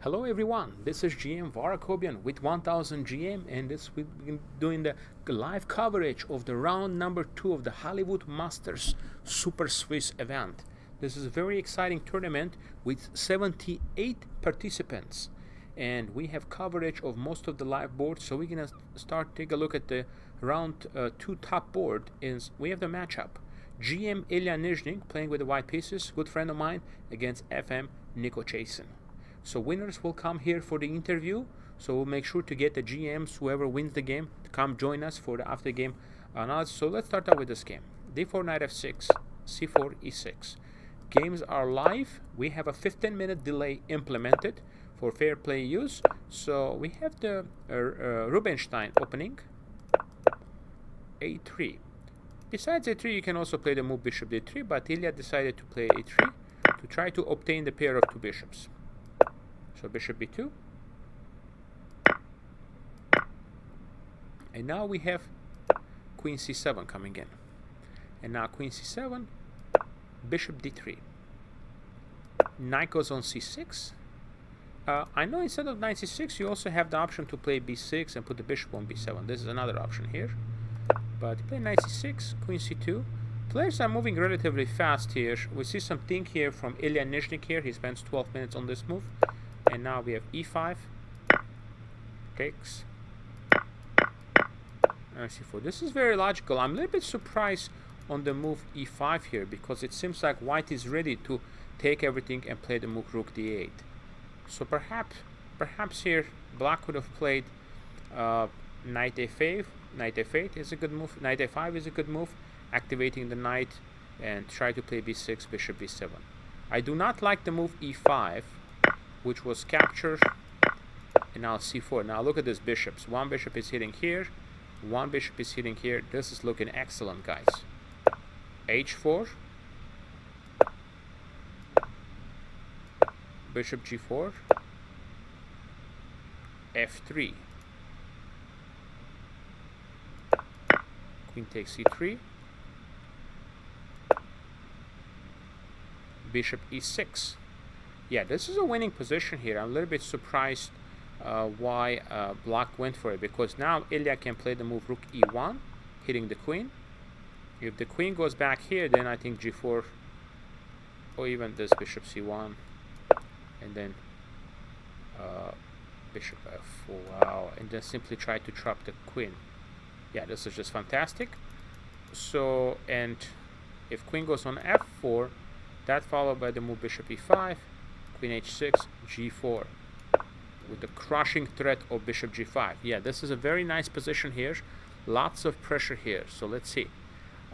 Hello everyone, this is GM Var Akobian with 1000 GM, and this we've been doing the live coverage of the round number 2 of the Hollywood Masters Super Swiss event. This is a very exciting tournament with 78 participants, and we have coverage of most of the live boards. So we're gonna take a look at the round 2 top board. We have the matchup: GM Ilya Nizhnik playing with the white pieces, good friend of mine, against FM Nico Chasen. So winners will come here for the interview. So we'll make sure to get the GMs, whoever wins the game, to come join us for the after game analysis. So let's start out with this game. D4 knight f6, c4 e6. Games are live. We have a 15-minute delay implemented for fair play use. So we have the Rubinstein opening, a3. Besides a3, you can also play the move bishop d3, but Ilya decided to play a3 to try to obtain the pair of two bishops. So bishop b2, and now we have queen c7 coming in, and now queen c7, bishop d3, knight goes on c6. I know instead of knight c6 you also have the option to play b6 and put the bishop on b7. This is another option here, but play knight c6, queen c2. Players are moving relatively fast here. We see something here from Ilya Nizhnik here. He spends 12 minutes on this move. And now we have e5, takes, and c4. This is very logical. I'm a little bit surprised on the move e5 here, because it seems like white is ready to take everything and play the move rook d8. So perhaps here black would have played knight a5. Knight f8 is a good move. Knight a5 is a good move, activating the knight, and try to play b6, bishop b7. I do not like the move e5, which was captured, and now c4. Now look at these bishops. One bishop is hitting here, one bishop is hitting here. This is looking excellent, guys. h4, bishop g4, f3, queen takes c3, bishop e6. Yeah, this is a winning position here. I'm a little bit surprised why black went for it, because now Ilya can play the move rook e1, hitting the queen. If the queen goes back here, then I think g4, or even this bishop c1, and then bishop f4. Wow, and then simply try to trap the queen. Yeah, this is just fantastic. So, and if queen goes on f4, that followed by the move bishop e5, queen h6, g4, with the crushing threat of bishop g5. Yeah, this is a very nice position here. Lots of pressure here. So let's see.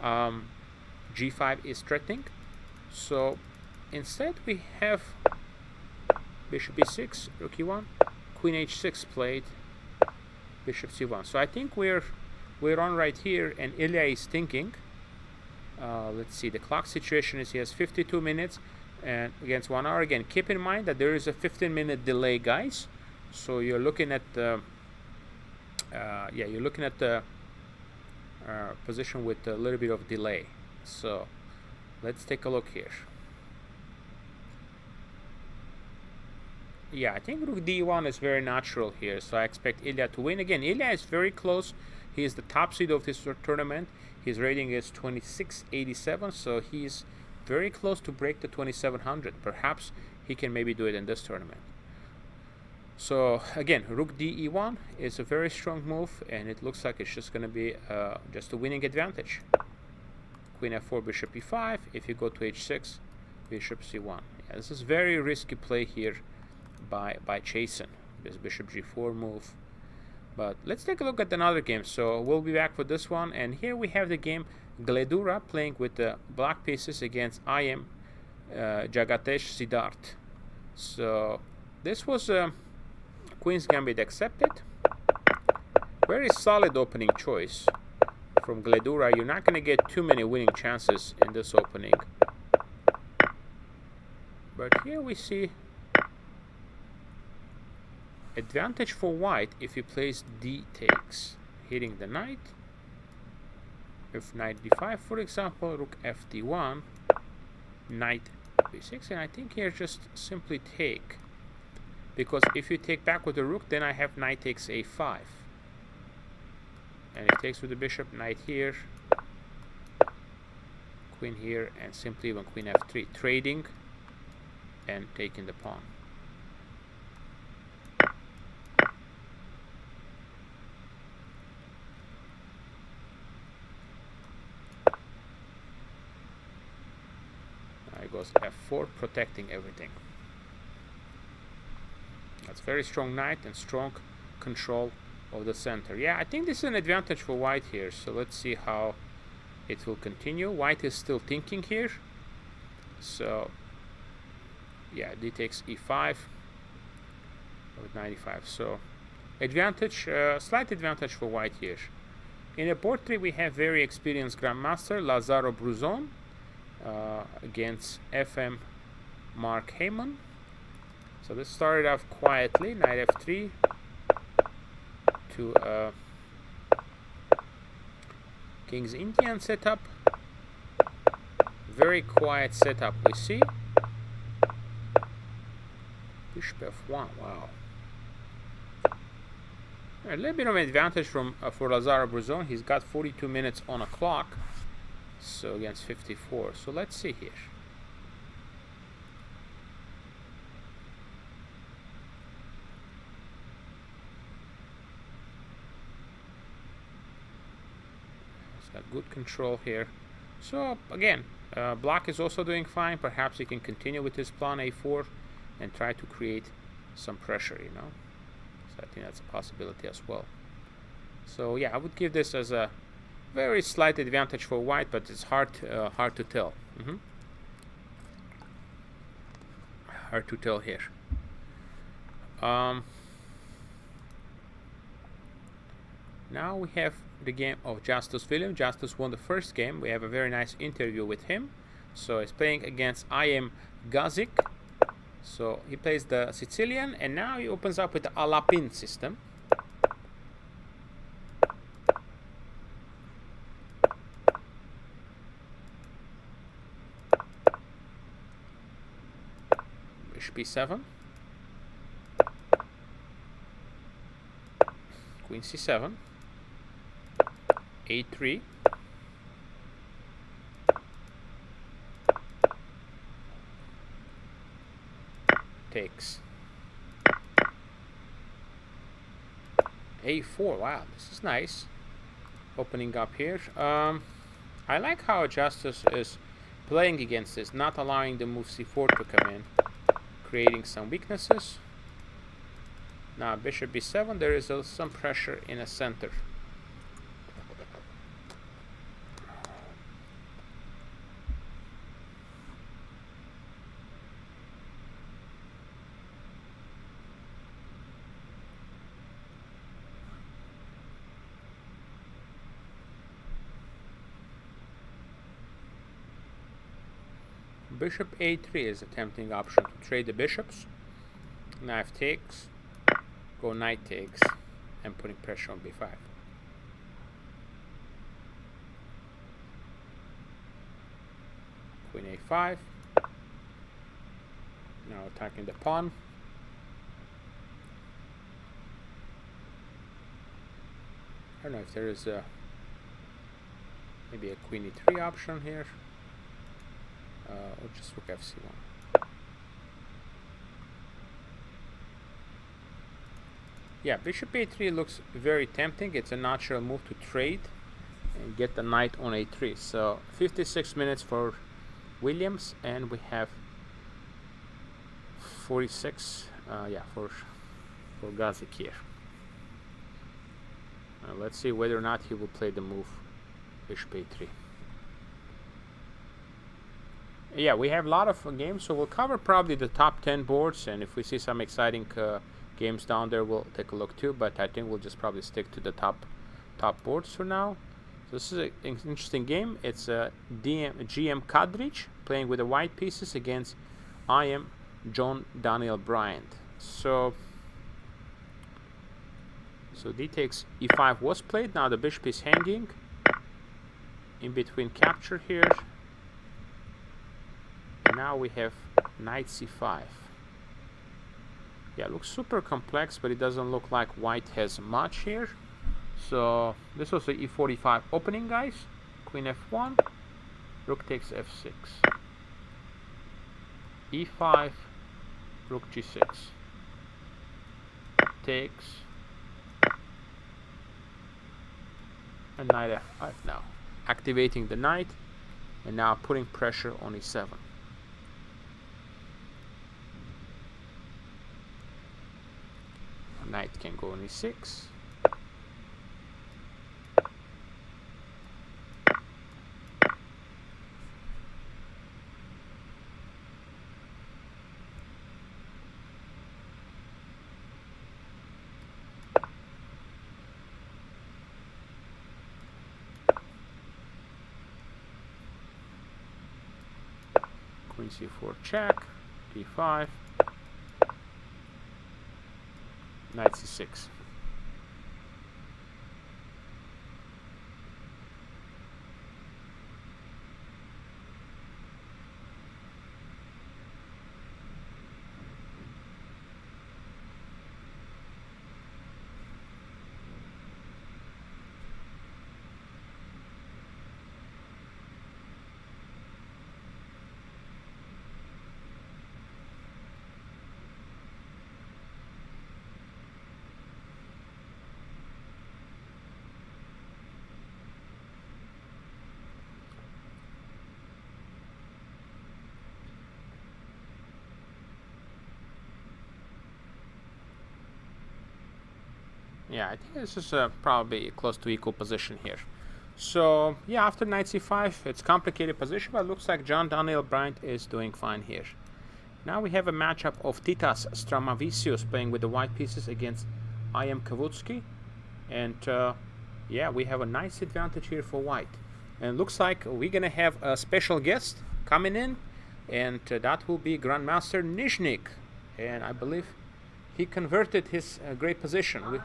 g5 is threatening. So instead we have bishop e6, rook e1, queen h6 played, bishop c1. So I think we're on right here, and Ilya is thinking. Let's see. The clock situation is he has 52 minutes. And against 1 hour. Again, keep in mind that there is a 15-minute delay, guys. So you're looking at the position with a little bit of delay. So let's take a look here. Yeah, I think rook d1 is very natural here, so I expect Ilya to win. Again, Ilya is very close. He is the top seed of this tournament. His rating is 2687, so he's very close to break the 2700. Perhaps he can maybe do it in this tournament. So again, rook d1 is a very strong move, and it looks like it's just going to be just a winning advantage. Queen f4, bishop e5. If you go to h6, bishop c1. Yeah, this is very risky play here by Chasen, this bishop g4 move. But let's take a look at another game. So we'll be back for this one, and here we have the game Gledura playing with the black pieces against IM Jagatesh Siddharth. So this was Queen's Gambit accepted. Very solid opening choice from Gledura. You're not going to get too many winning chances in this opening. But here we see advantage for white if he plays d takes, hitting the knight. If knight d5, for example, rook f d1, knight b6, and I think here just simply take, because if you take back with the rook, then I have knight takes a5. And it takes with the bishop, knight here, queen here, and simply even queen f3, trading and taking the pawn. Now it goes f4, protecting everything. That's very strong knight and strong control of the center. Yeah, I think this is an advantage for white here. So let's see how it will continue. White is still thinking here. So yeah, d takes e5 with 95. So advantage, slight advantage for white here. In the board 3 we have very experienced grandmaster Lazaro Bruzon against FM Mark Heyman. So this started off quietly, knight f3 to King's Indian setup. Very quiet setup we see. Bishop f1, wow. A little bit of an advantage from for Lazaro Bruzon. He's got 42 minutes on a clock, so against 54. So let's see here. Got good control here. So again, black is also doing fine. Perhaps he can continue with his pawn a4 and try to create some pressure, you know. So I think that's a possibility as well. So yeah, I would give this as a very slight advantage for white, but it's hard to tell. Hard to tell here. Now we have the game of Justus William. Justus won the first game. We have a very nice interview with him. So he's playing against I.M. Gazik. So he plays the Sicilian, and now he opens up with the Alapin system. Bishop b7. Queen c7. a3, takes a4. Wow, this is nice. Opening up here. I like how Justus is playing against this, not allowing the move c4 to come in, creating some weaknesses. Now bishop b7, there is some pressure in the center. Bishop a3 is a tempting option to trade the bishops. Knight takes, go knight takes, and putting pressure on b5. Queen a5. Now attacking the pawn. I don't know if there is maybe a queen e3 option here. Or just rook fc1. Yeah, bishop a3 looks very tempting. It's a natural move to trade and get the knight on a3. So 56 minutes for Williams, and we have 46 for Gazik here. Let's see whether or not he will play the move bishop a3. Yeah, we have a lot of games, so we'll cover probably the top 10 boards, and if we see some exciting games down there, we'll take a look too, but I think we'll just probably stick to the top boards for now. So this is an interesting game. It's GM Kadrich playing with the white pieces against IM John Daniel Bryant. So d takes e5 was played. Now the bishop is hanging in between capture here. Now we have knight c5. Yeah, it looks super complex, but it doesn't look like white has much here. So this was the e45 opening, guys. Queen f1, rook takes f6, e5, rook g6, takes, and knight f5 now, activating the knight, and now putting pressure on e7. Knight can go on e6. Queen c4 check, d5, knight c6. Yeah, I think this is probably close to equal position here. So yeah, after knight c5, it's complicated position, but it looks like John Daniel Bryant is doing fine here. Now we have a matchup of Titas Stramavicius playing with the white pieces against I am Kavutsky, and yeah, we have a nice advantage here for white. And looks like we're gonna have a special guest coming in, and that will be Grandmaster Nizhnik, and I believe he converted his great position.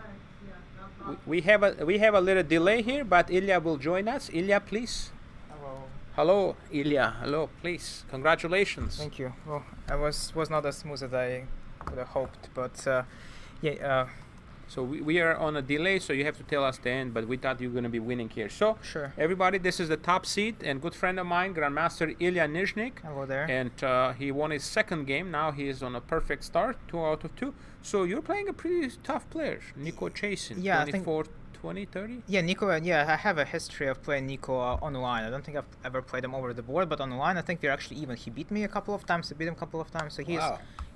We have a little delay here, but Ilya will join us. Ilya, please. Hello. Hello, Ilya. Hello, please. Congratulations. Thank you. Well, I was not as smooth as I would have hoped, but yeah. So we are on a delay, so you have to tell us the end, but we thought you were going to be winning here. So, sure. Everybody, this is the top seed and good friend of mine, Grandmaster Ilya Nizhnik. Hello there. And he won his second game. Now he is on a perfect start, 2 out of 2. So you're playing a pretty tough player, Nico Chasin, yeah, 24, 20, 30? Yeah, Nico, yeah, I have a history of playing Nico online. I don't think I've ever played him over the board, but online I think we're actually even. He beat me a couple of times, I beat him a couple of times, so he's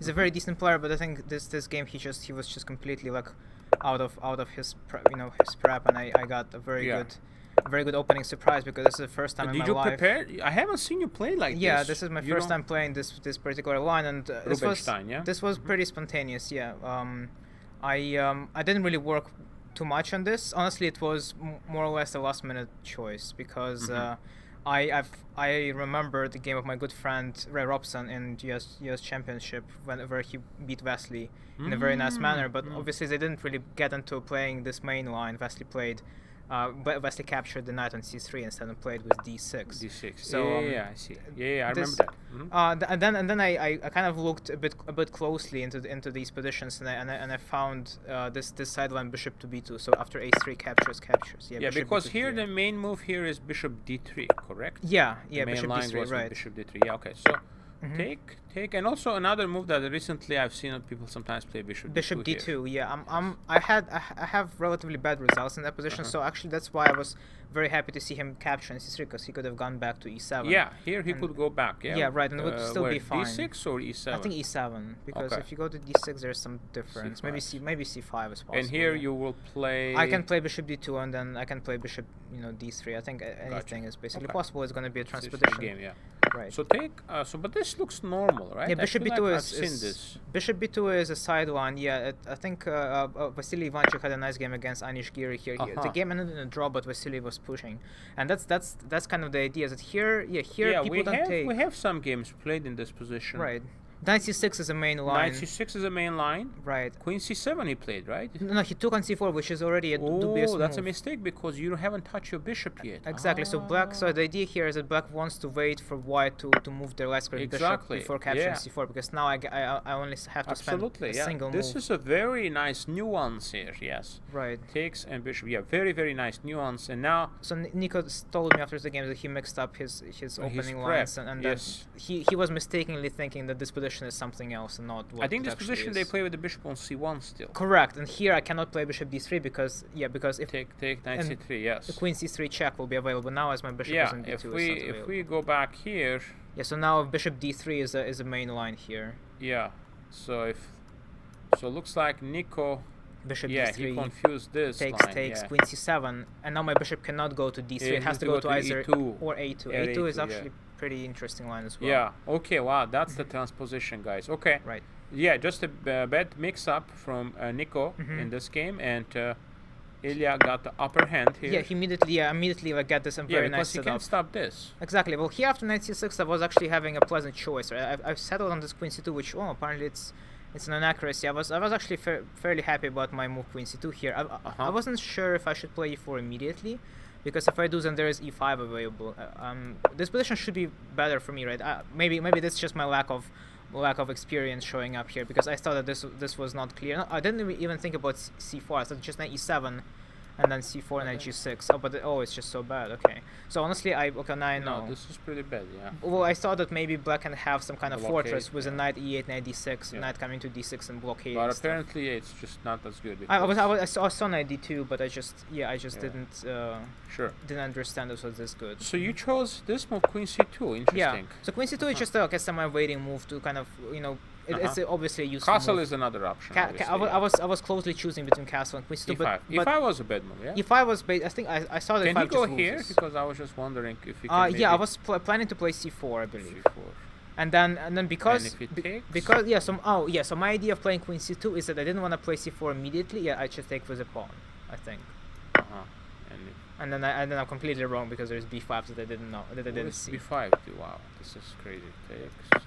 a very decent player, but I think this game he was just completely like out of his prep, and I got a very good opening surprise, because this is the first time in my life. Did you prepare? I haven't seen you play like this. Yeah, this is my first time playing this particular line, and this was pretty spontaneous. Yeah, I didn't really work too much on this. Honestly, it was more or less a last minute choice, because I remember the game of my good friend Ray Robson in US Championship where he beat Vasily in a very nice manner, but obviously they didn't really get into playing this main line. Vasily played but Vasily captured the knight on c3 instead and played with d6. d6. So yeah, I see. Yeah, I remember that. And then I kind of looked a bit closely into these positions, and I found this sideline bishop to b2. So after a3 captures. Yeah, because here the main move here is bishop d3, correct? Yeah, the main bishop line d3, was right? Bishop d3. Yeah, okay. So take, and also another move that recently I've seen people sometimes play bishop d2 here. Yeah, I have relatively bad results in that position, so actually that's why I was very happy to see him capture in c3, because he could have gone back to e7. Yeah, here he could go back. Yeah, right, and it would still be fine. d6 or e7? I think e7, because if you go to d6, there's some difference. C5. Maybe c5 is possible. And here you will play. I can play bishop d2, and then I can play bishop, d3. I think anything is basically possible. It's going to be a transpedition. Game, yeah. Right. So take. But this looks normal, right? Yeah, bishop b2 is bishop b2 is a sideline. Yeah, I think Vasily Ivanchuk had a nice game against Anish Giri here. The game ended in a draw, but Vasily was pushing, and that's kind of the idea. Is that here people don't take. We have some games played in this position. Right. Knight c6 is a main line. Knight c6 is a main line. Right. Queen c7 he played, right? No, he took on c4, which is already a dubious move. That's a mistake because you haven't touched your bishop yet. Exactly. So the idea here is that black wants to wait for white to move their light square bishop before capturing c4, because now I only have to spend a single move. This is a very nice nuance here. Yes. Right. Takes and bishop. Yeah, very very nice nuance. And now. So Nico told me after the game that he mixed up his opening lines, and yes. He was mistakenly thinking that this position is something else and not what I think it this position is. they play with the bishop on c1 still. Correct, and here I cannot play bishop d3 because if take knight c3, yes. The queen c3 check will be available now as my bishop is in d2. If we go back here. Yeah, so now bishop d3 is a main line here. Yeah, so looks like Nico. Bishop d3. he confused this takes line, queen c7, and now my bishop cannot go to d3. It has to go to either e2 or a2. A2 is actually pretty interesting line as well. Yeah. Okay. Wow. That's the transposition, guys. Okay. Right. Yeah. Just a bad mix-up from Nico in this game, and Ilya got the upper hand here. Yeah. He immediately like get this and very nice setup. Because he can't stop this. Exactly. Well, here after knight c6, I was actually having a pleasant choice. Right? I've settled on this queen c2, which apparently it's an inaccuracy. I was actually fairly happy about my move queen c2 here. I wasn't sure if I should play e4 immediately, because if I do, then there is e5 available. This position should be better for me, right? Maybe this is just my lack of experience showing up here, because I thought that this was not clear. No, I didn't even think about c4. I thought just knight e7. And then c4 and g6. It's just so bad. Okay. So honestly, No, this is pretty bad. Yeah. Well, I thought that maybe black can have some kind of fortress with a knight e8, knight d6, knight coming to d6 and blockade. But apparently, it's just not as good. I saw knight d2, but I just didn't understand this was this good. So you chose this move, queen c2. Interesting. Yeah. So queen c2 is just a semi-waiting move to kind of It's obviously a useful castle move. Is another option. I was closely choosing between castle and queen c2. e5. e5 was a bad move, yeah? e5 was I think I saw that Can e5 he go just here? loses. Because I was just wondering if he can I was planning to play c4, I believe. c4. And then because and if it takes? So my idea of playing queen c2 is that I didn't want to play c4 immediately. Yeah, I should take with a pawn, I think. And then I'm completely wrong because there's b5 that I didn't know, that I didn't see. b5 too. Wow, this is crazy. Takes.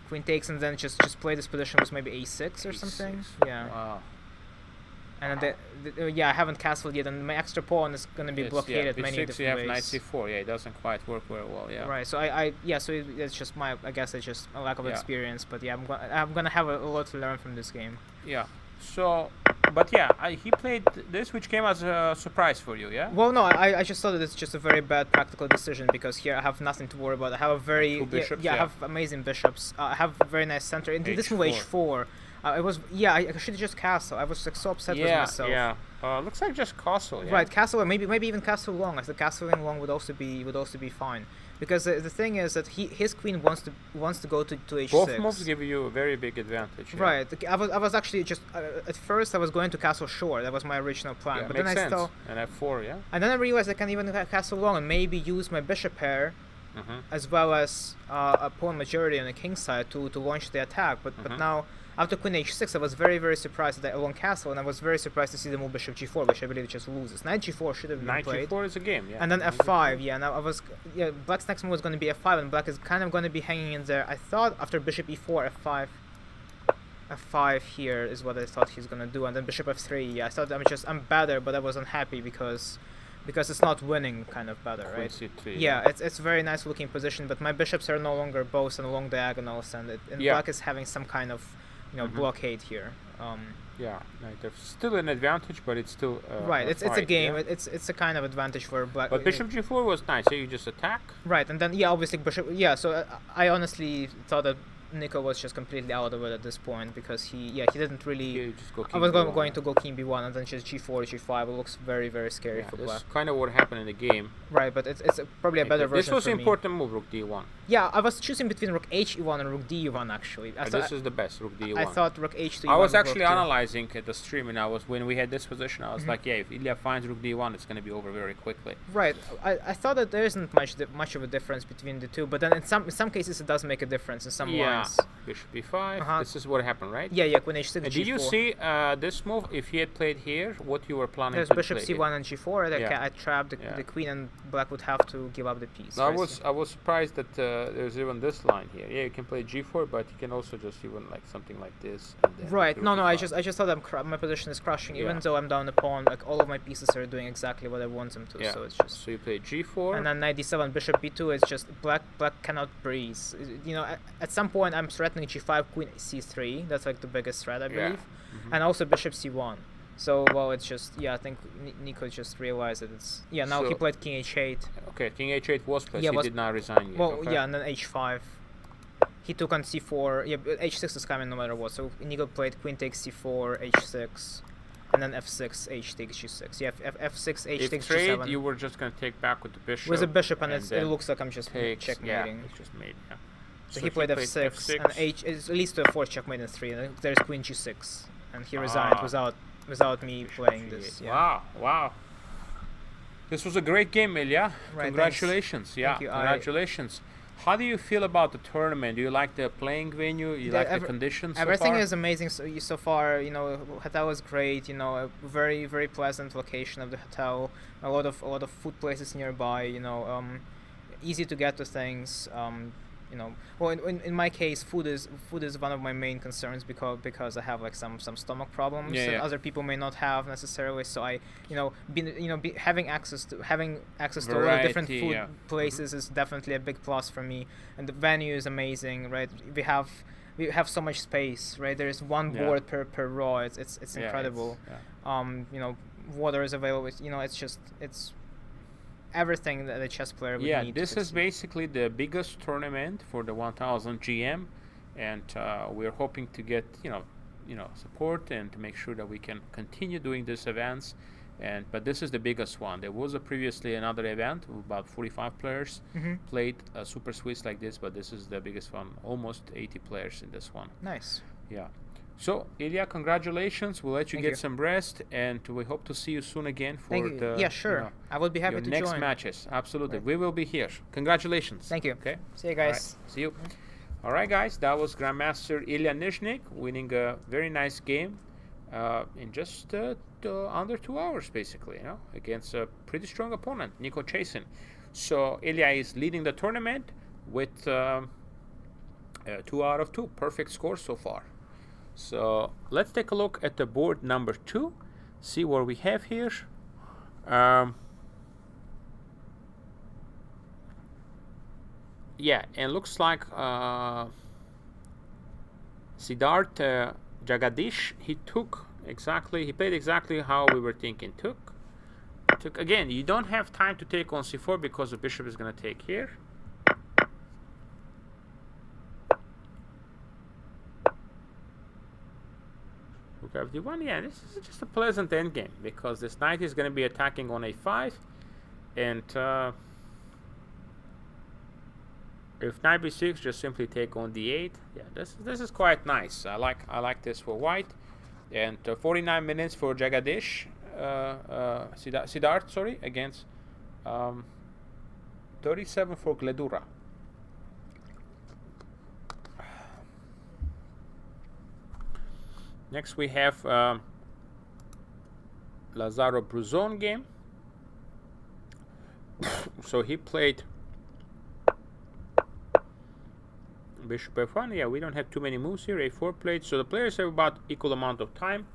Queen takes, and then just play this position with maybe a6 or something. Yeah. Wow. And then I haven't castled yet, and my extra pawn is gonna be blockaded many different ways. You have knight c4. Yeah, it doesn't quite work very well. Yeah. Right. So it's just I guess it's just a lack of experience. But yeah, I'm gonna have a lot to learn from this game. Yeah. So, but yeah, he played this, which came as a surprise for you, yeah? Well, no, I just thought that it's just a very bad practical decision, because here I have nothing to worry about. I have a very bishops, I have amazing bishops. I have a very nice center. In this move h4, I should have just castle. I was like so upset with myself. Yeah. Looks like just castle. Yeah. Right, castle, or maybe even castle long. I think castling long would also be fine. Because the thing is that his queen wants to go to h6. Both moves give you a very big advantage. Yeah. Right. I was actually just at first I was going to castle short. That was my original plan. Yeah, but makes then sense. And f4, yeah. And then I realized I can even castle long and maybe use my bishop pair, as well as a pawn majority on the king side to launch the attack. But now, after queen h6, I was very, very surprised that I won castle, and I was very surprised to see the move bishop g4, which I believe just loses. Knight g4 should have been played. Knight g4 is a game, yeah. And then f5, yeah. Now black's next move was going to be f5, and black is kind of going to be hanging in there. I thought after bishop e4, f5 here is what I thought he's going to do, and then bishop f3. Yeah, I thought I'm better, but I was unhappy because it's not winning kind of better, right? C3, yeah, it's a very nice looking position, but my bishops are no longer both on long diagonals, and black is having some kind of blockade here. Yeah, there's still an advantage, but it's still right. It's a game. Yeah? It's a kind of advantage for black. But bishop g4 was nice. So you just attack. Right, and then obviously bishop. Yeah, so I honestly thought that Nico was just completely out of it at this point, because he didn't really. I was going to go king b1 and then just g4, g5. It looks very, very scary for black. That's kind of what happened in the game. Right, but it's probably a better version. This was an important move, rook d1. Yeah, I was choosing between rook h1 and rook d1 actually. This is the best, rook d1. I thought rook h2. I was actually analyzing at the stream, and when we had this position, I was like, if Ilya finds rook d1, it's going to be over very quickly. Right. I thought that there isn't much of a difference between the two, but then in some cases it does make a difference in some lines. nice. Bishop e5. This is what happened, right? Yeah, queen h6, and g4. did you see this move? If he had played here, what you were planning There's to bishop play c1 here? and g4. I trapped the queen, and black would have to give up the piece. I was surprised that there's even this line here. Yeah, you can play g4, but you can also just even like something like this. Right. No. I just thought my position is crushing, even though I'm down a pawn. Like all of my pieces are doing exactly what I want them to. Yeah. So it's just. So you play g4. And then knight d7, bishop b2. It's just black cannot breathe. You know, at some point I'm threatening g5, queen c3. That's like the biggest threat, I believe. And also bishop c1. So well, it's just I think Nico just realized that it's now he played king h8. Okay, king h8 was played. He did not resign yet. Well, and then h5. He took on c4. Yeah, but h6 is coming no matter what. So Nico played queen takes c4, h6, and then f6, h takes g6. Yeah, f6, h takes trade, g7. You were just gonna take back with the bishop. With the bishop, and it looks like I'm just checkmating. Yeah, it's just made. Yeah. So he played f6, and h is leads to a 4 checkmate in 3. And there's queen g6, and he resigned without me playing this. Yeah. Wow. This was a great game, Ilya. Right, congratulations. Thanks. Yeah, Thank you. congratulations. How do you feel about the tournament? Do you like the playing venue? You like the conditions? Everything so far? is amazing so far. You know, hotel is great. You know, a very very pleasant location of the hotel. A lot of food places nearby. You know, easy to get to things. You know, well, in my case, food is one of my main concerns because I have like some stomach problems that other people may not have necessarily. So I, having access to a lot of different food places is definitely a big plus for me. And the venue is amazing, right? We have so much space, right? There is one board per row. It's incredible. You know, water is available. You know, it's everything that a chess player would need. Yeah, this is basically the biggest tournament for the 1000 GM, and we're hoping to get support and to make sure that we can continue doing these events. But this is the biggest one. There was previously another event with about 45 players played Super Swiss like this, but this is the biggest one. Almost 80 players in this one. Nice. Yeah. So, Ilya, congratulations. We'll let you get some rest, and we hope to see you soon again for sure. I would be happy to next join. matches. Absolutely. Right. We will be here. Congratulations. Thank you. Okay. See you guys. Right. See you. All right, guys. That was Grandmaster Ilya Nizhnik winning a very nice game in just under 2 hours, basically, against a pretty strong opponent, Nico Chasin. So, Ilya is leading the tournament with 2 out of 2. Perfect score so far. So let's take a look at the board number 2, see what we have here. Yeah, and looks like Siddharth Jagadish, he played exactly how we were thinking. Took again, you don't have time to take on c4 because the bishop is going to take here. Rook f1, yeah, this is just a pleasant endgame because this knight is going to be attacking on a5, and if knight b6, just simply take on d8. Yeah, this is quite nice. I like this for white, and 49 minutes for Jagadish, Siddharth, sorry, against 37 for Gledura. Next we have Lazaro Bruzon game. So he played bishop f1. Yeah, we don't have too many moves here. a4 played. So the players have about equal amount of time.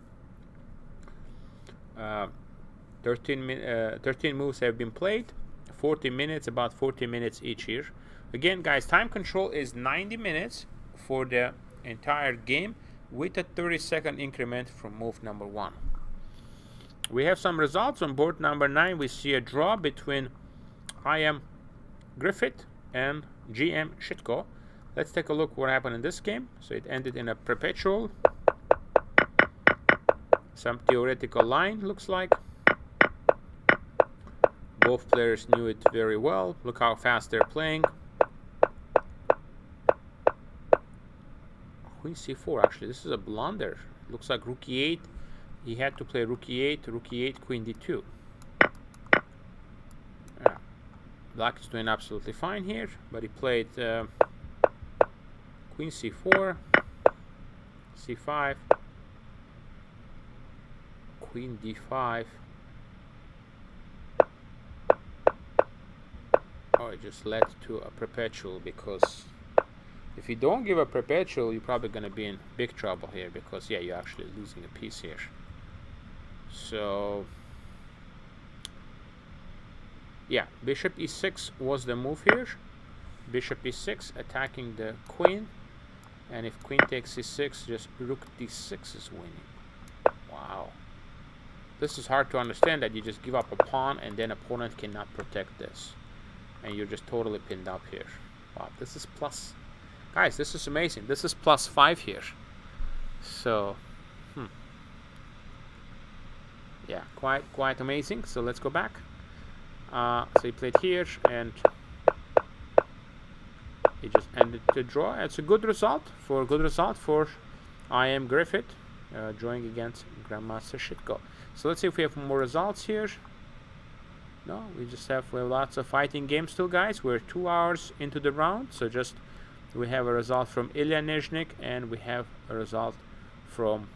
13 moves have been played. 40 minutes, about 40 minutes each here. Again, guys, time control is 90 minutes for the entire game, with a 30-second increment from move number 1. We have some results on board number 9. We see a draw between IM Griffith and GM Shitko. Let's take a look what happened in this game. So it ended in a perpetual. Some theoretical line, looks like. Both players knew it very well. Look how fast they're playing. Queen c4, actually, this is a blunder. Looks like rook e8. He had to play rook e8, queen d2. Yeah. Black is doing absolutely fine here, but he played Queen c4, c5, Queen d5. Oh, it just led to a perpetual, because if you don't give a perpetual, you're probably going to be in big trouble here, because yeah, you're actually losing a piece here. So yeah, bishop e6 was the move here. Bishop e6 attacking the queen, and if queen takes e6, just rook d6 is winning. Wow, this is hard to understand, that you just give up a pawn and then opponent cannot protect this, and you're just totally pinned up here. Wow, this is plus, guys, this is amazing. This is +5 here. So yeah, quite amazing. So let's go back. So he played here, and he just ended the draw. It's a good result for I am Griffith, drawing against Grandmaster Shitko. So let's see if we have more results here. No, we have lots of fighting games still, guys. We're 2 hours into the round, so just we have a result from Ilya Nizhnik, and we have a result from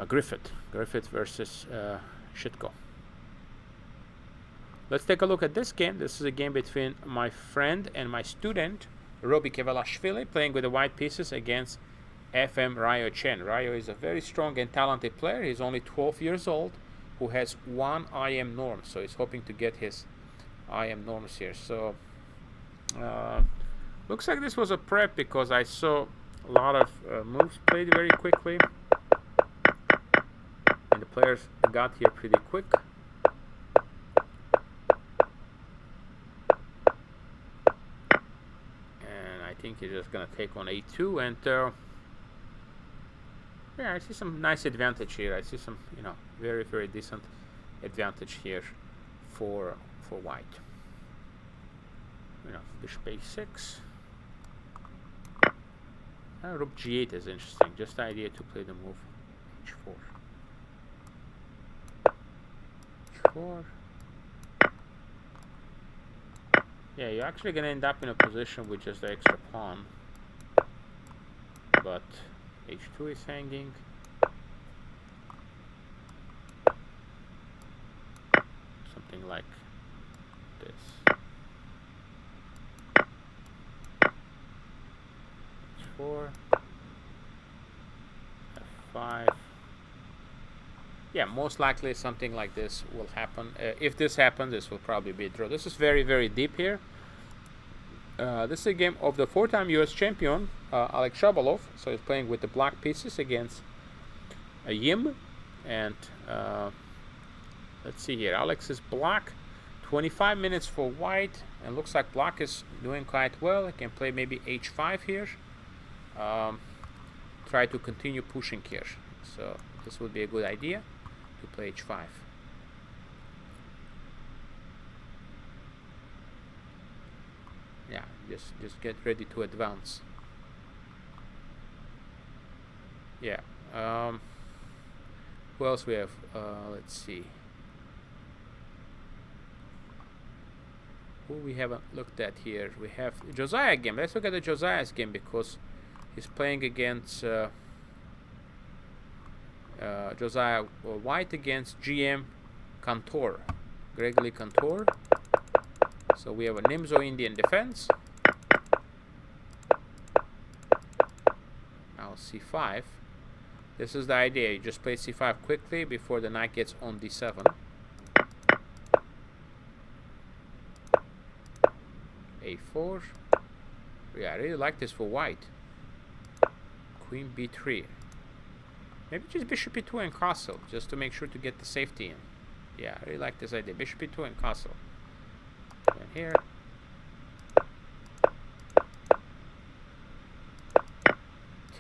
Griffith versus Shitko. Let's take a look at this game. This is a game between my friend and my student, Robi Kevelashvili, playing with the white pieces against FM Ryo Chen. Ryo is a very strong and talented player. He's only 12 years old, who has 1 IM norm. So he's hoping to get his IM norms here. So looks like this was a prep, because I saw a lot of moves played very quickly, and the players got here pretty quick. I think he's just gonna take on a2, and yeah, I see some nice advantage here. I see some, very decent advantage here for white. Bishop a6. Rook g8 is interesting. Just the idea to play the move h4. h4. Yeah, you're actually going to end up in a position with just the extra pawn. But h2 is hanging. Something like this. h4. f5. Yeah, most likely something like this will happen. If this happens, this will probably be a draw. This is very deep here. This is a game of the 4-time US champion, Alex Shabalov. So he's playing with the black pieces against Yim. And let's see here. Alex is black. 25 minutes for white. And looks like black is doing quite well. He can play maybe h5 here. Try to continue pushing here. So this would be a good idea, to play h5. Yeah, just get ready to advance. Yeah. Who else we have? Let's see. Who we haven't looked at here? We have Josiah game. Let's look at the Josiah's game, because he's playing against Josiah White against GM Kantor, Gregory Kantor. So we have a Nimzo Indian defense. Now c5. This is the idea. You just play c5 quickly before the knight gets on d7. a4. Yeah, I really like this for white. Queen b3. Maybe just bishop e2 and castle, just to make sure to get the safety in. Yeah, I really like this idea. Bishop e2 and castle. And here.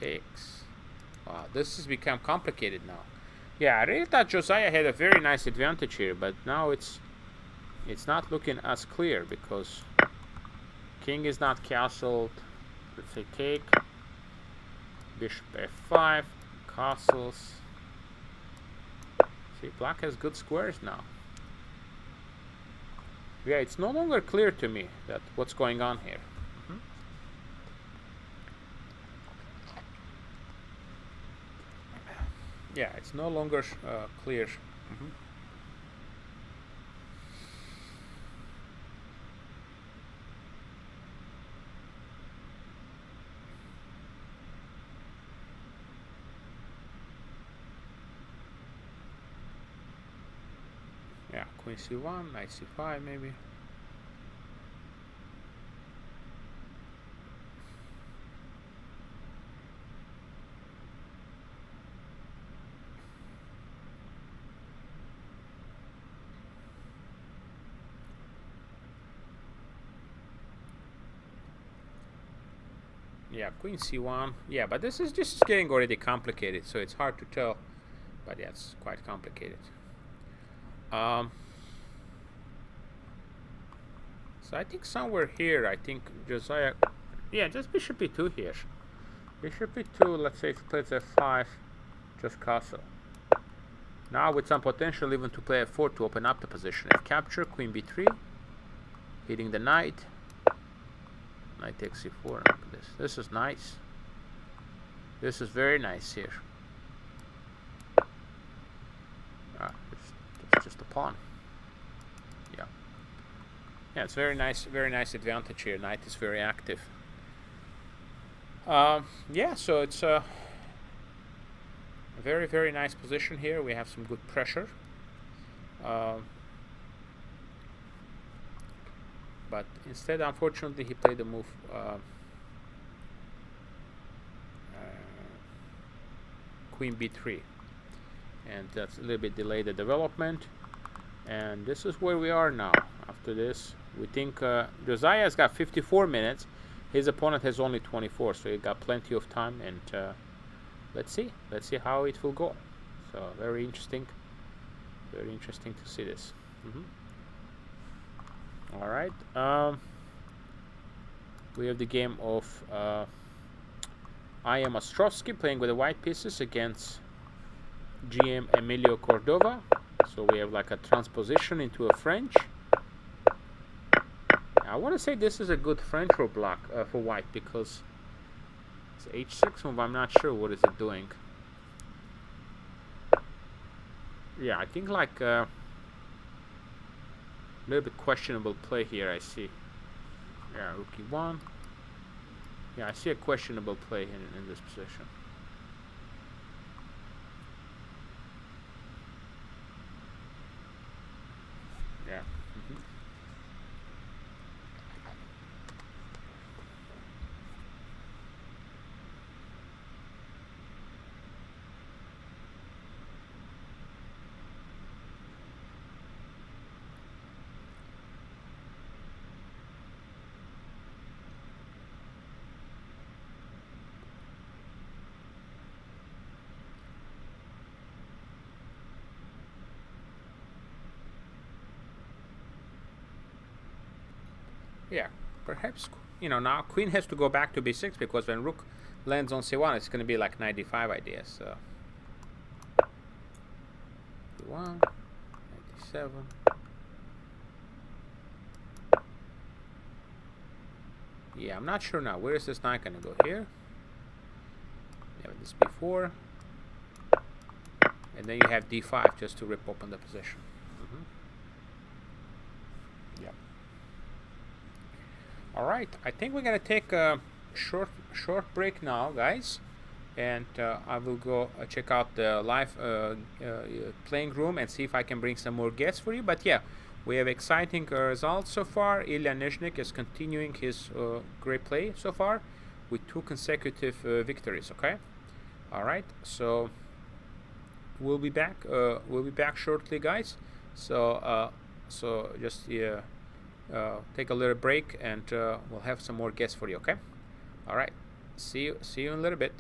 Takes. Wow, this has become complicated now. Yeah, I really thought Josiah had a very nice advantage here, but now it's not looking as clear, because king is not castled. Let's say take. Bishop f5. Castles. See, black has good squares now. Yeah, it's no longer clear to me that what's going on here. Yeah, it's no longer clear. Yeah, queen c1, knight c5 maybe. Yeah, queen c1. Yeah, but this is just getting already complicated, so it's hard to tell. But yeah, it's quite complicated. So I think somewhere here, I think Josiah, yeah, just bishop e2 here. Bishop e2, let's say if he plays f5, just castle. Now with some potential even to play f4 to open up the position. If capture, queen b3, hitting the knight. Knight takes c4. This is nice. This is very nice here. It's just a pawn. Yeah. Yeah, it's very nice advantage here. Knight is very active. Yeah, so it's a very, very nice position here. We have some good pressure. But instead, unfortunately, he played the move queen b3. And that's a little bit delayed the development. And this is where we are now. After this, we think Josiah has got 54 minutes. His opponent has only 24, so he got plenty of time. And let's see how it will go. So very interesting to see this. All right. We have the game of I am Ostrovsky playing with the white pieces against GM Emilio Cordova. So we have like a transposition into a French. I want to say this is a good French row block for white because it's h6 move. I'm not sure what is it doing. Yeah, I think like a little bit questionable play here. I see. Yeah, rook e1. Yeah, I see a questionable play in this position. Yeah. Yeah, perhaps, now queen has to go back to b6 because when rook lands on c1, it's going to be like knight d5 idea. So d1, knight d7. Yeah, I'm not sure now. Where is this knight going to go? Here? Yeah, this b4. And then you have d5 just to rip open the position. Yeah. All right, I think we're gonna take a short break now, guys, and I will go check out the live playing room and see if I can bring some more guests for you. But yeah, we have exciting results so far. Ilya Nizhnik is continuing his great play so far with 2 consecutive victories. Okay, all right, so we'll be back. We'll be back shortly, guys. So just take a little break and we'll have some more guests for you. Okay, all right, see you in a little bit.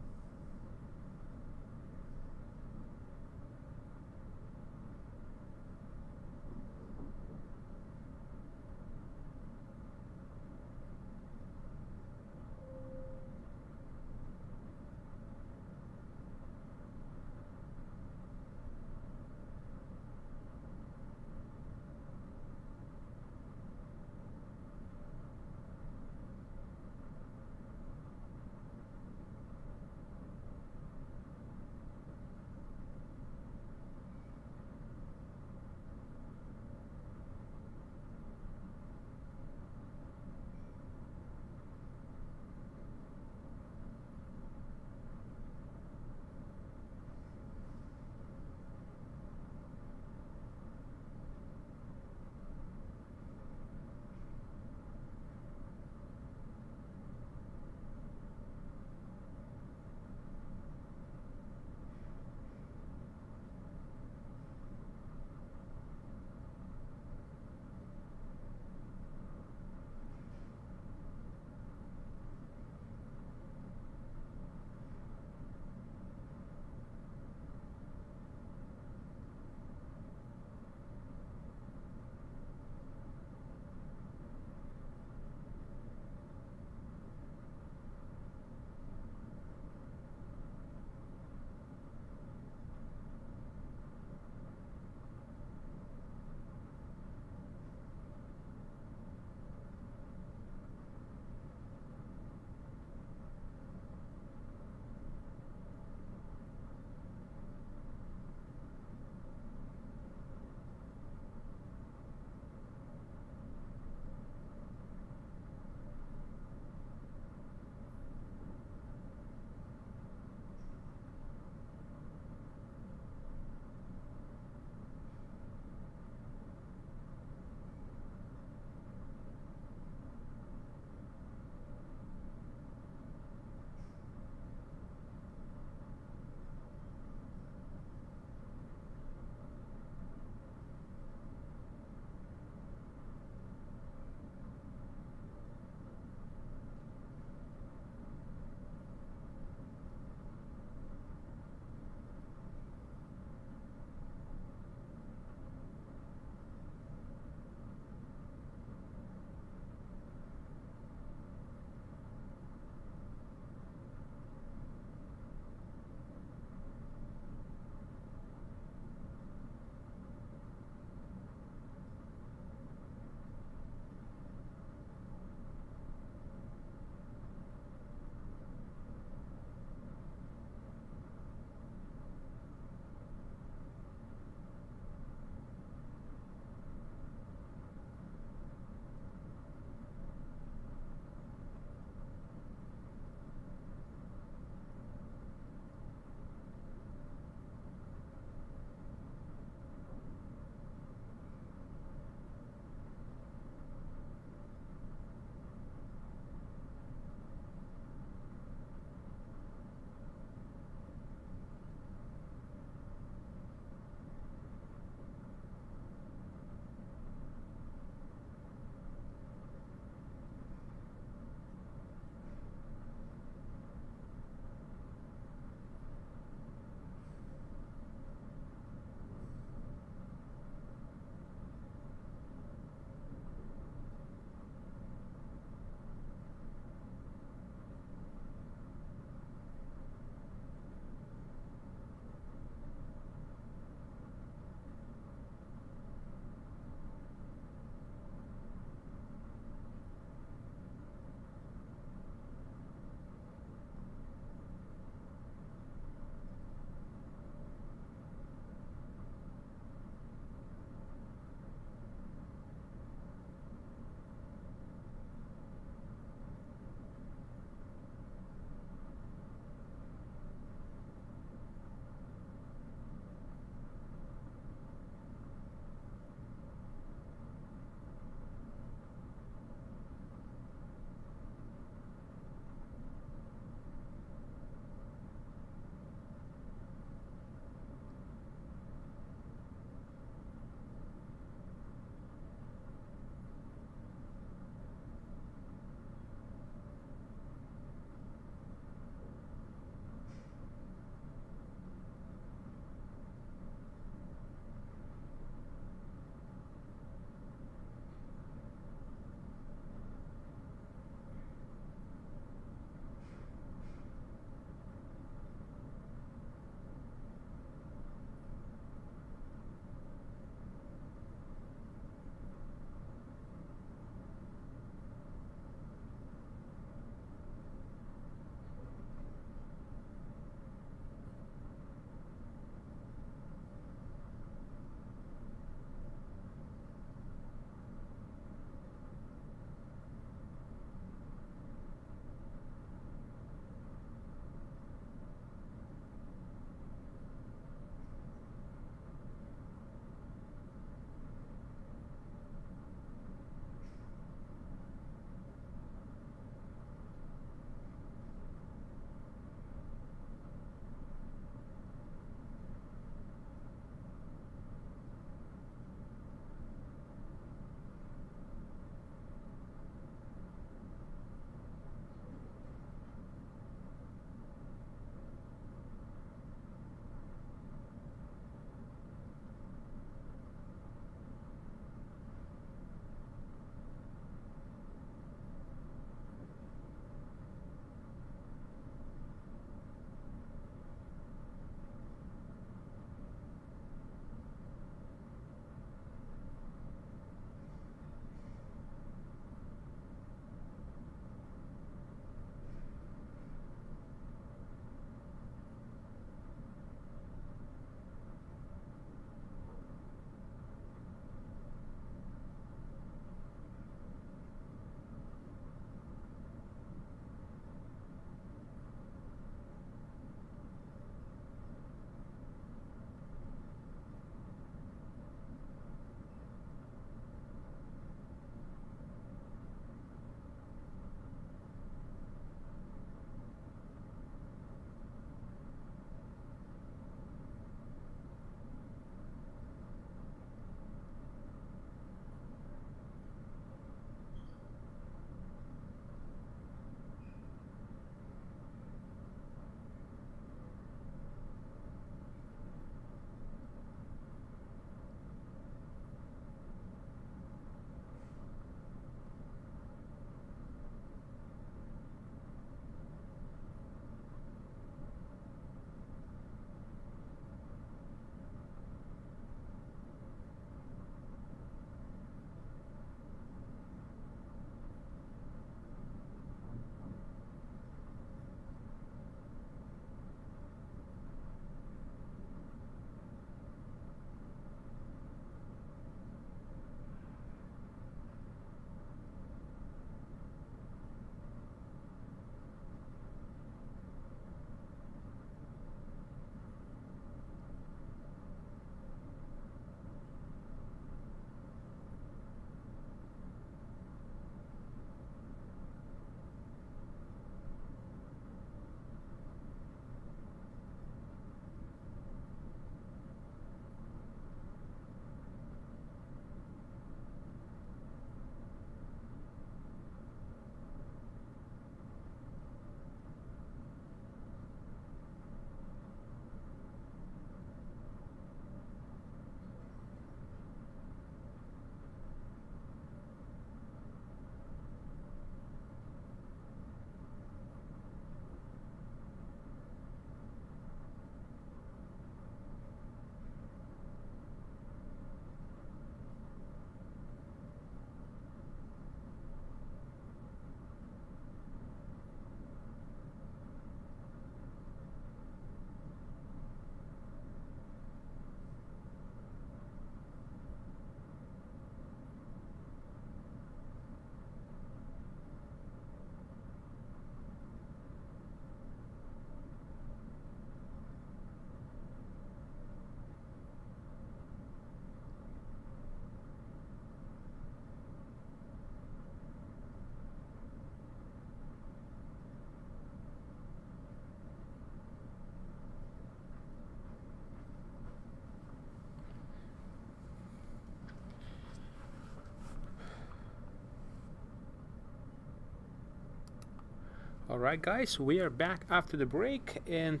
Alright guys, we are back after the break, and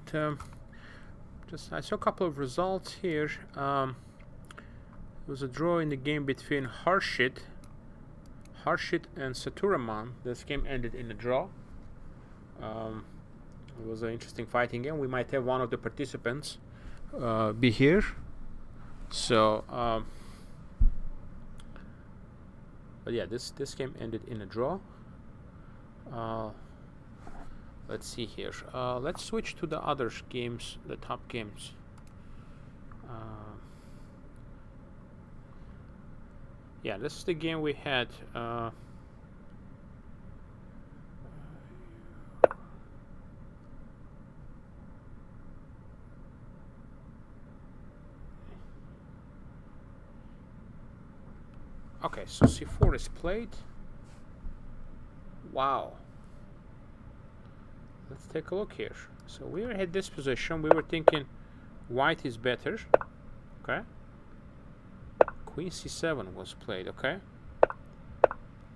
I saw a couple of results here. There was a draw in the game between Harshit and Saturaman. This game ended in a draw. It was an interesting fighting game. We might have one of the participants be here. So, but yeah, this game ended in a draw. Let's see here. Let's switch to the other games, the top games. Yeah, this is the game we had. Okay, so c4 is played. Wow. Let's take a look here. So we had this position. We were thinking white is better. Okay. Queen c7 was played. Okay.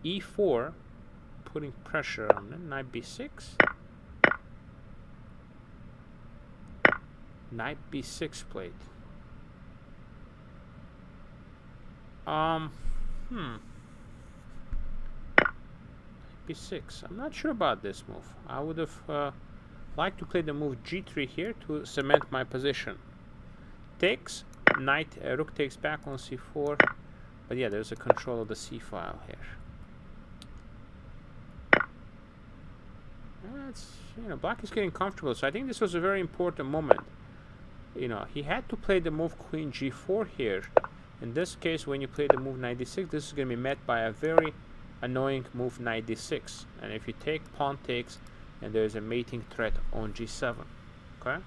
e4, putting pressure on it. Knight b6. Knight b6 played. b6. I'm not sure about this move. I would have liked to play the move g3 here to cement my position. Takes, knight, rook takes back on c4, but yeah, there's a control of the c file here. It's, you know, black is getting comfortable, so I think this was a very important moment. You know, he had to play the move queen g4 here. In this case, when you play the move knight d6, this is going to be met by a very annoying move knight d6, and if you take, pawn takes, and there's a mating threat on g7. Okay,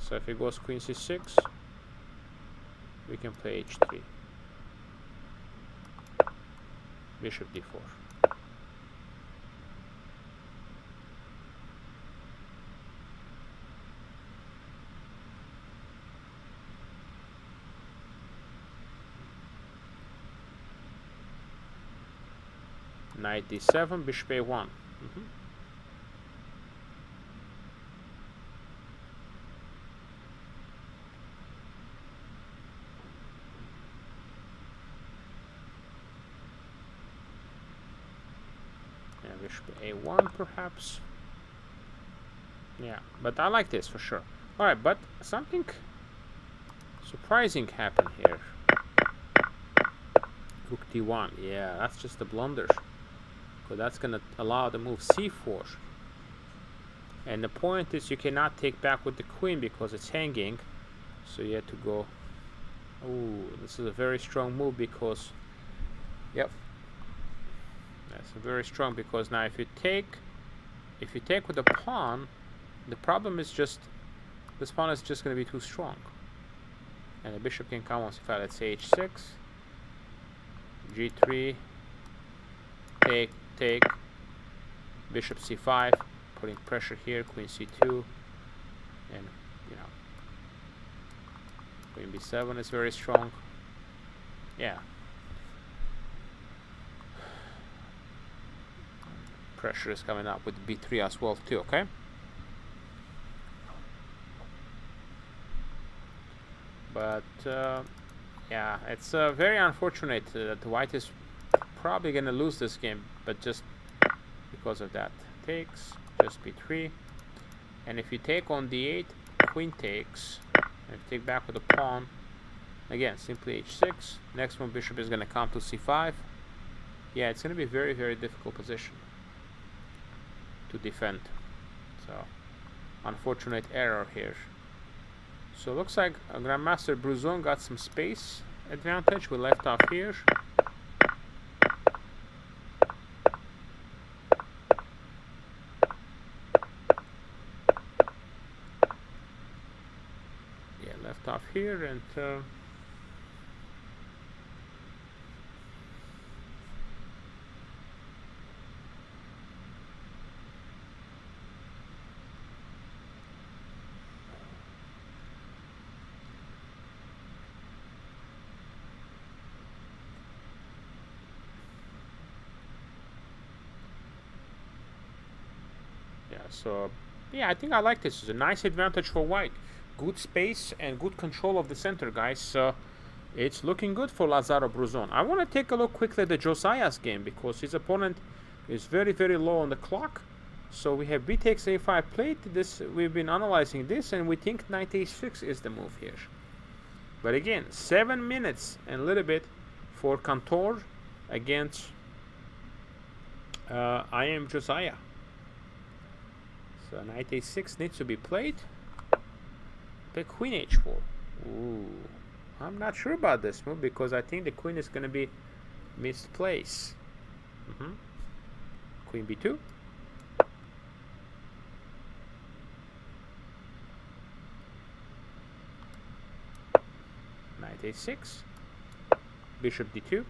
so if it goes queen c6, we can play h3, bishop d4. Knight d7, bishop a1. Yeah, bishop a1 perhaps. Yeah, but I like this for sure. Alright, but something surprising happened here. Rook d1. Yeah, that's just a blunder. So that's going to allow the move c4. And the point is you cannot take back with the queen because it's hanging. So you have to go... Oh, this is a very strong move because... Yep. That's very strong because now if you take with the pawn, the problem is just... This pawn is just going to be too strong. And the bishop can come on c5. Let's say h6. g3. Take, bishop c5, putting pressure here, queen c2, and you know, queen b7 is very strong. Yeah, pressure is coming up with b3 as well too. Okay, but yeah, it's very unfortunate that white is probably gonna lose this game, but just because of that. Takes, just b3, and if you take on d8, queen takes, and take back with a pawn, again simply h6. Next one, bishop is gonna come to c5. Yeah, it's gonna be a very, very difficult position to defend. So unfortunate error here. So looks like Grandmaster Bruzon got some space advantage. We left off here. Off here, and So yeah, I think I like this. It's a nice advantage for white. Good space and good control of the center, guys. So it's looking good for Lazaro Bruzon. I want to take a look quickly at the Josiah's game because his opponent is very, very low on the clock. So we have b takes a5 played. This, we've been analyzing this, and we think knight a6 is the move here. But again, 7 minutes and a little bit for Cantor against I am Josiah. So knight a6 needs to be played. The queen h4. Ooh, I'm not sure about this move because I think the queen is going to be misplaced. Queen b2. Knight a6. Bishop d2.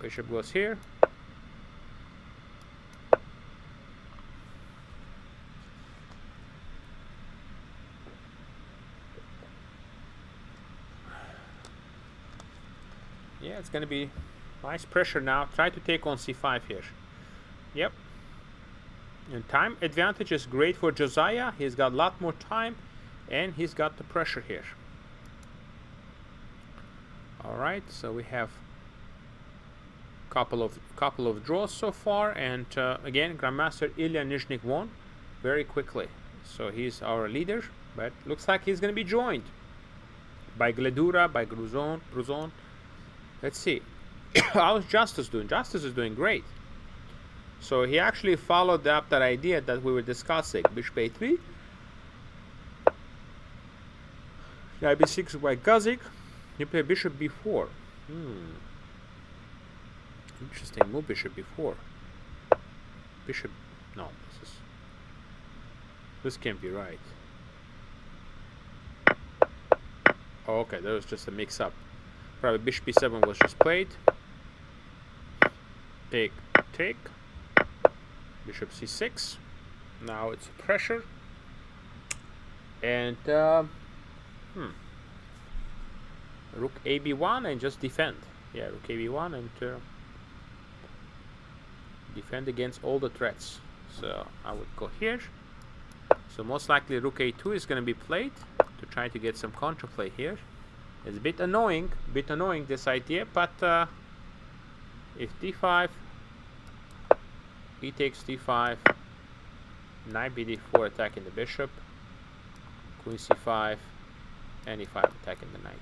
Bishop goes here. Yeah, it's going to be nice pressure now. Try to take on c5 here. Yep. And time advantage is great for Josiah. He's got a lot more time, and he's got the pressure here. All right, so we have couple of draws so far, and again, Grandmaster Ilya Nizhnik won very quickly. So he's our leader, but looks like he's going to be joined by Gledura, by Bruzon. Let's see. How's Justice doing? Justice is doing great. So he actually followed up that idea that we were discussing. Bishop a3. Knight b6 by Kazik. He played bishop b4. Interesting move, bishop b4. Bishop, no, this can't be right. Oh, okay, that was just a mix-up. Probably bishop b7 was just played. Take. Bishop c6. Now it's pressure. And rook ab1 and just defend. Yeah, rook ab1 and defend against all the threats. So I would go here. So most likely rook a2 is going to be played to try to get some counterplay here. It's a bit annoying this idea, but if d5, e takes d5, knight bd4 attacking the bishop, queen c5, and e5 attacking the knight.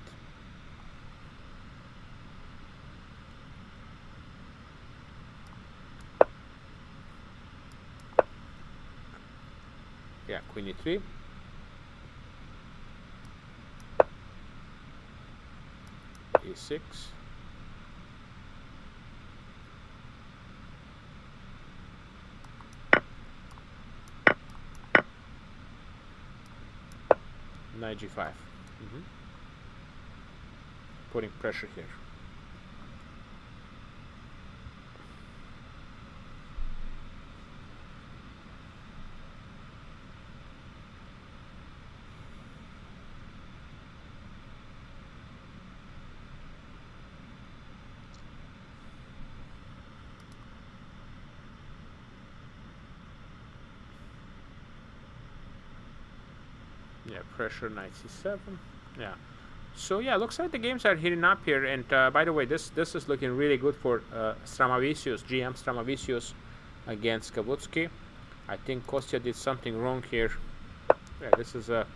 Yeah, queen e3. e6. Knight g5. Putting pressure here. Yeah, pressure, knight c7. Yeah. So yeah, looks like the games are heating up here. And by the way, this is looking really good for Stramavicius, GM Stramavicius against Kavutsky. I think Kostya did something wrong here. Yeah, this is a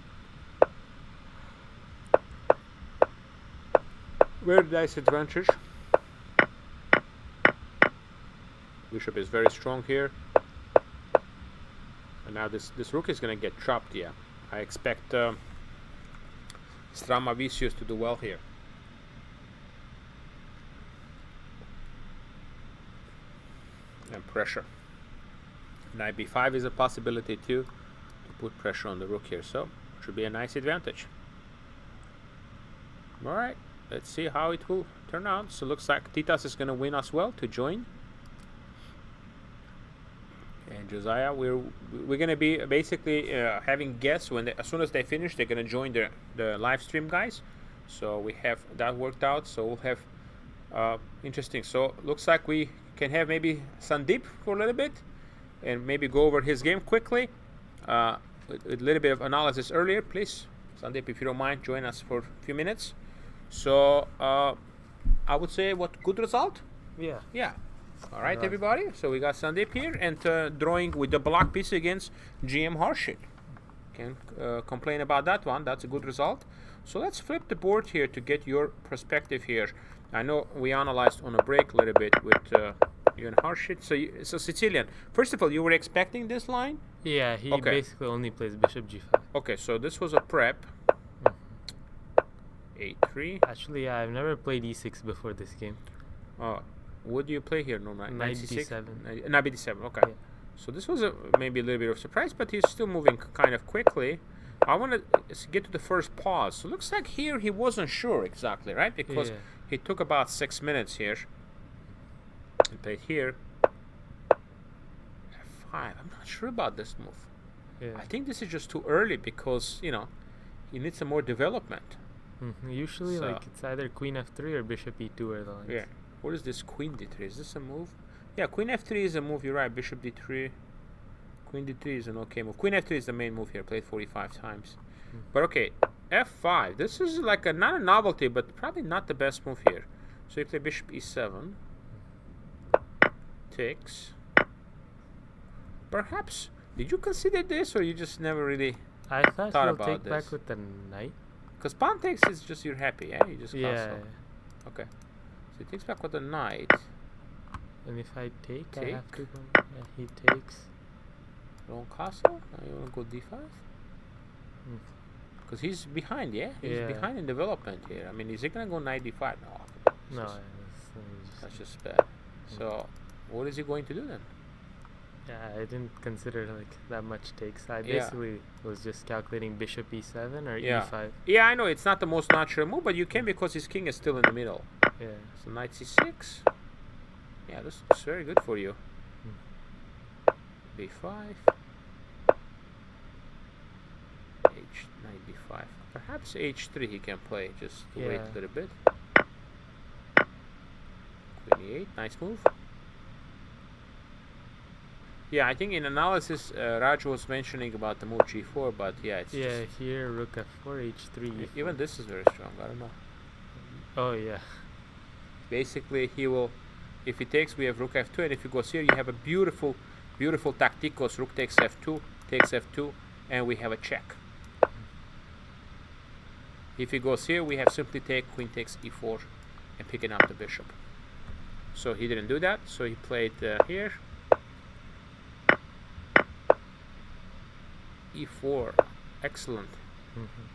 very nice advantage. Bishop is very strong here. And now this rook is going to get chopped. Yeah. I expect Stramavicius to do well here. And pressure. Knight b5 is a possibility too, to put pressure on the rook here. So it should be a nice advantage. Alright, let's see how it will turn out. So looks like Titas is going to win as well to join. And Josiah, we're going to be basically having guests when as soon as they finish, they're going to join the live stream, guys. So we have that worked out. So we'll have Interesting. So looks like we can have maybe Sandeep for a little bit, and maybe go over his game quickly. A little bit of analysis earlier, please, Sandeep, if you don't mind, join us for a few minutes. So I would say, what, good result? Yeah. Yeah. All right, everybody. So we got Sandeep here, and drawing with the block piece against GM Harshit. Can't complain about that one. That's a good result. So let's flip the board here to get your perspective here. I know we analyzed on a break a little bit with you and Harshit. So Sicilian, first of all, you were expecting this line? Yeah, he basically only plays bishop g5. Okay, so this was a prep. A3. Actually, I've never played e6 before this game. What do you play here? No, knight d7. Knight d7, okay. Yeah. So this was maybe a little bit of surprise, but he's still moving kind of quickly. I want to get to the first pause. So looks like here he wasn't sure exactly, right? Because he took about 6 minutes here. And played here. F5. I'm not sure about this move. Yeah. I think this is just too early because, you know, he needs some more development. Usually, like, it's either queen f3 or bishop e2 are the lines. Yeah. What is this queen d3? Is this a move? Yeah, queen f3 is a move. You're right. Bishop d3. Queen d3 is an okay move. Queen f3 is the main move here. Played 45 times. But okay, f5. This is like not a novelty, but probably not the best move here. So you play bishop e7. Takes. Perhaps. Did you consider this, or you just never really I thought he'll about take this? back with the knight. Because pawn takes is just you're happy, yeah? You just castle. Okay. So he takes back with the knight. And if I take, I have to go. Yeah, he takes. Wrong castle? Now you want to go d5? Because he's behind, yeah? He's behind in development here. I mean, is he going to go knight d5? No. That's just bad. So, what is he going to do then? Yeah, I didn't consider like that much takes. I basically was just calculating bishop e7 or e5. Yeah, I know it's not the most natural move, but you can because his king is still in the middle. Yeah. So knight c6. Yeah, this is very good for you. b5. Knight d5. Perhaps h3 he can play. Just wait a little bit. Queen e8. Nice move. Yeah, I think in analysis, Raj was mentioning about the move g4, but it's just here rook f4, h3. Even this is very strong. I don't know. Oh yeah. Basically, he will. If he takes, we have rook f2, and if he goes here, you have a beautiful, beautiful tacticos. Rook takes f2, takes f2, and we have a check. If he goes here, we have simply take queen takes e4, and picking up the bishop. So he didn't do that. So he played here. e4, excellent.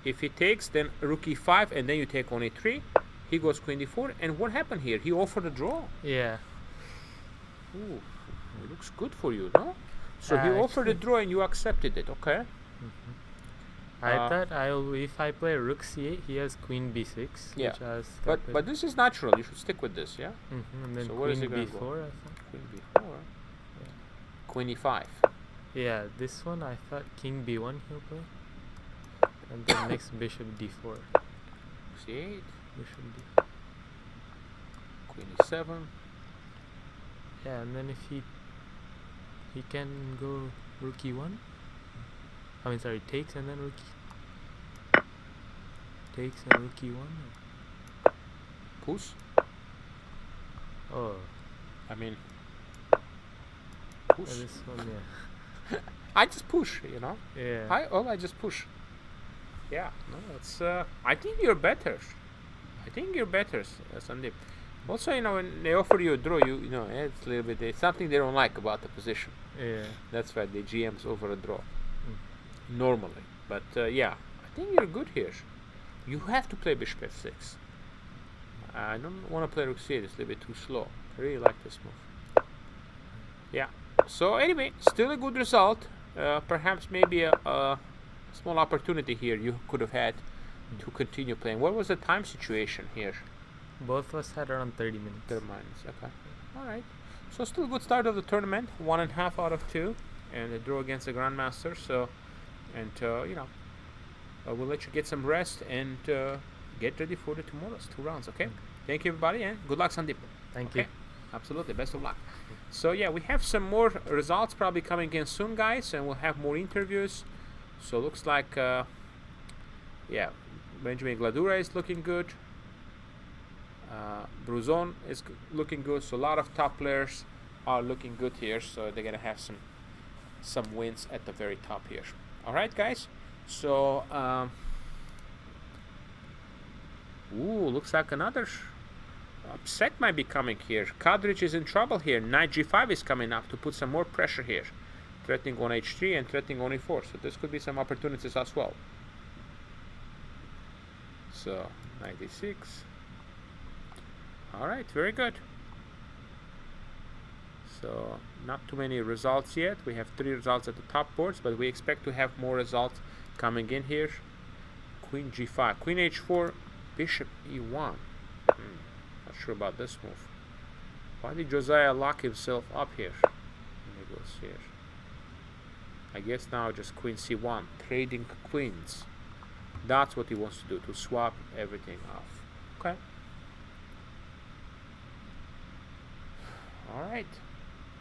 If he takes, then rook e5, and then you take on e3. He goes queen d4, and what happened here? He offered a draw. Yeah. Ooh, it looks good for you, no? So he offered a draw, and you accepted it. Okay. I thought if I play rook c8, he has queen b6. Yeah. Which I was but this is natural. You should stick with this, yeah. And then so queen b4. I thought. Queen b4. Yeah. Queen e5. Yeah, this one I thought king b1 he'll play. And then next bishop d4. c8. Bishop d4. Queen e7. Yeah, and then if he can go rook e1. I mean, sorry, takes and then rook takes and rook e1. Push. Oh. I mean, push. This one, yeah. I just push, you know. Yeah. I just push. Yeah. No, it's. I think you're better. Sandeep. Also, you know, when they offer you a draw, you know, it's a little bit. It's something they don't like about the position. Yeah. That's why the GMs offer a draw. Normally, but I think you're good here. You have to play bishop f6. I don't want to play rook c8. It's a little bit too slow. I really like this move. Yeah. So anyway, still a good result. Perhaps maybe a small opportunity here you could have had to continue playing. What was the time situation here? Both of us had around 30 minutes. 30 minutes. Okay. All right. So still a good start of the tournament. 1.5 out of 2, and a draw against the Grandmaster. So. And, you know, we'll let you get some rest and get ready for the tomorrow's 2 rounds. Okay. Thank you, everybody, and good luck, Sandeep. Thank you. Absolutely, best of luck. So yeah, we have some more results probably coming in soon, guys, and we'll have more interviews. So looks like, yeah, Benjamin Gladura is looking good. Bruzon is looking good. So a lot of top players are looking good here. So they're gonna have some wins at the very top here. All right, guys. So ooh, looks like another upset might be coming here. Kadrich is in trouble here. Knight g5 is coming up to put some more pressure here, threatening on h3 and threatening on e4. So this could be some opportunities as well. So knight d6. All right, very good. So not too many results yet. We have 3 results at the top boards, but we expect to have more results coming in here. Queen g5, queen h4, bishop e1. Not sure about this move. Why did Josiah lock himself up here? He goes here. I guess now just queen c1, trading queens. That's what he wants to do, to swap everything off. Okay. All right.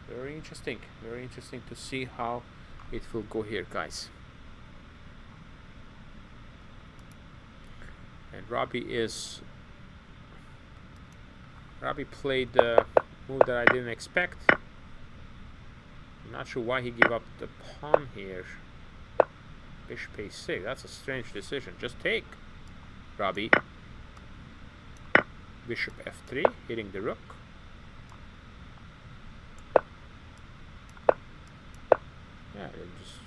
Very interesting. Very interesting to see how it will go here, guys. And Robbie played the move that I didn't expect. I'm not sure why he gave up the pawn here. Bishop a6. That's a strange decision. Just take, Robbie. Bishop f3, hitting the rook. Yeah, just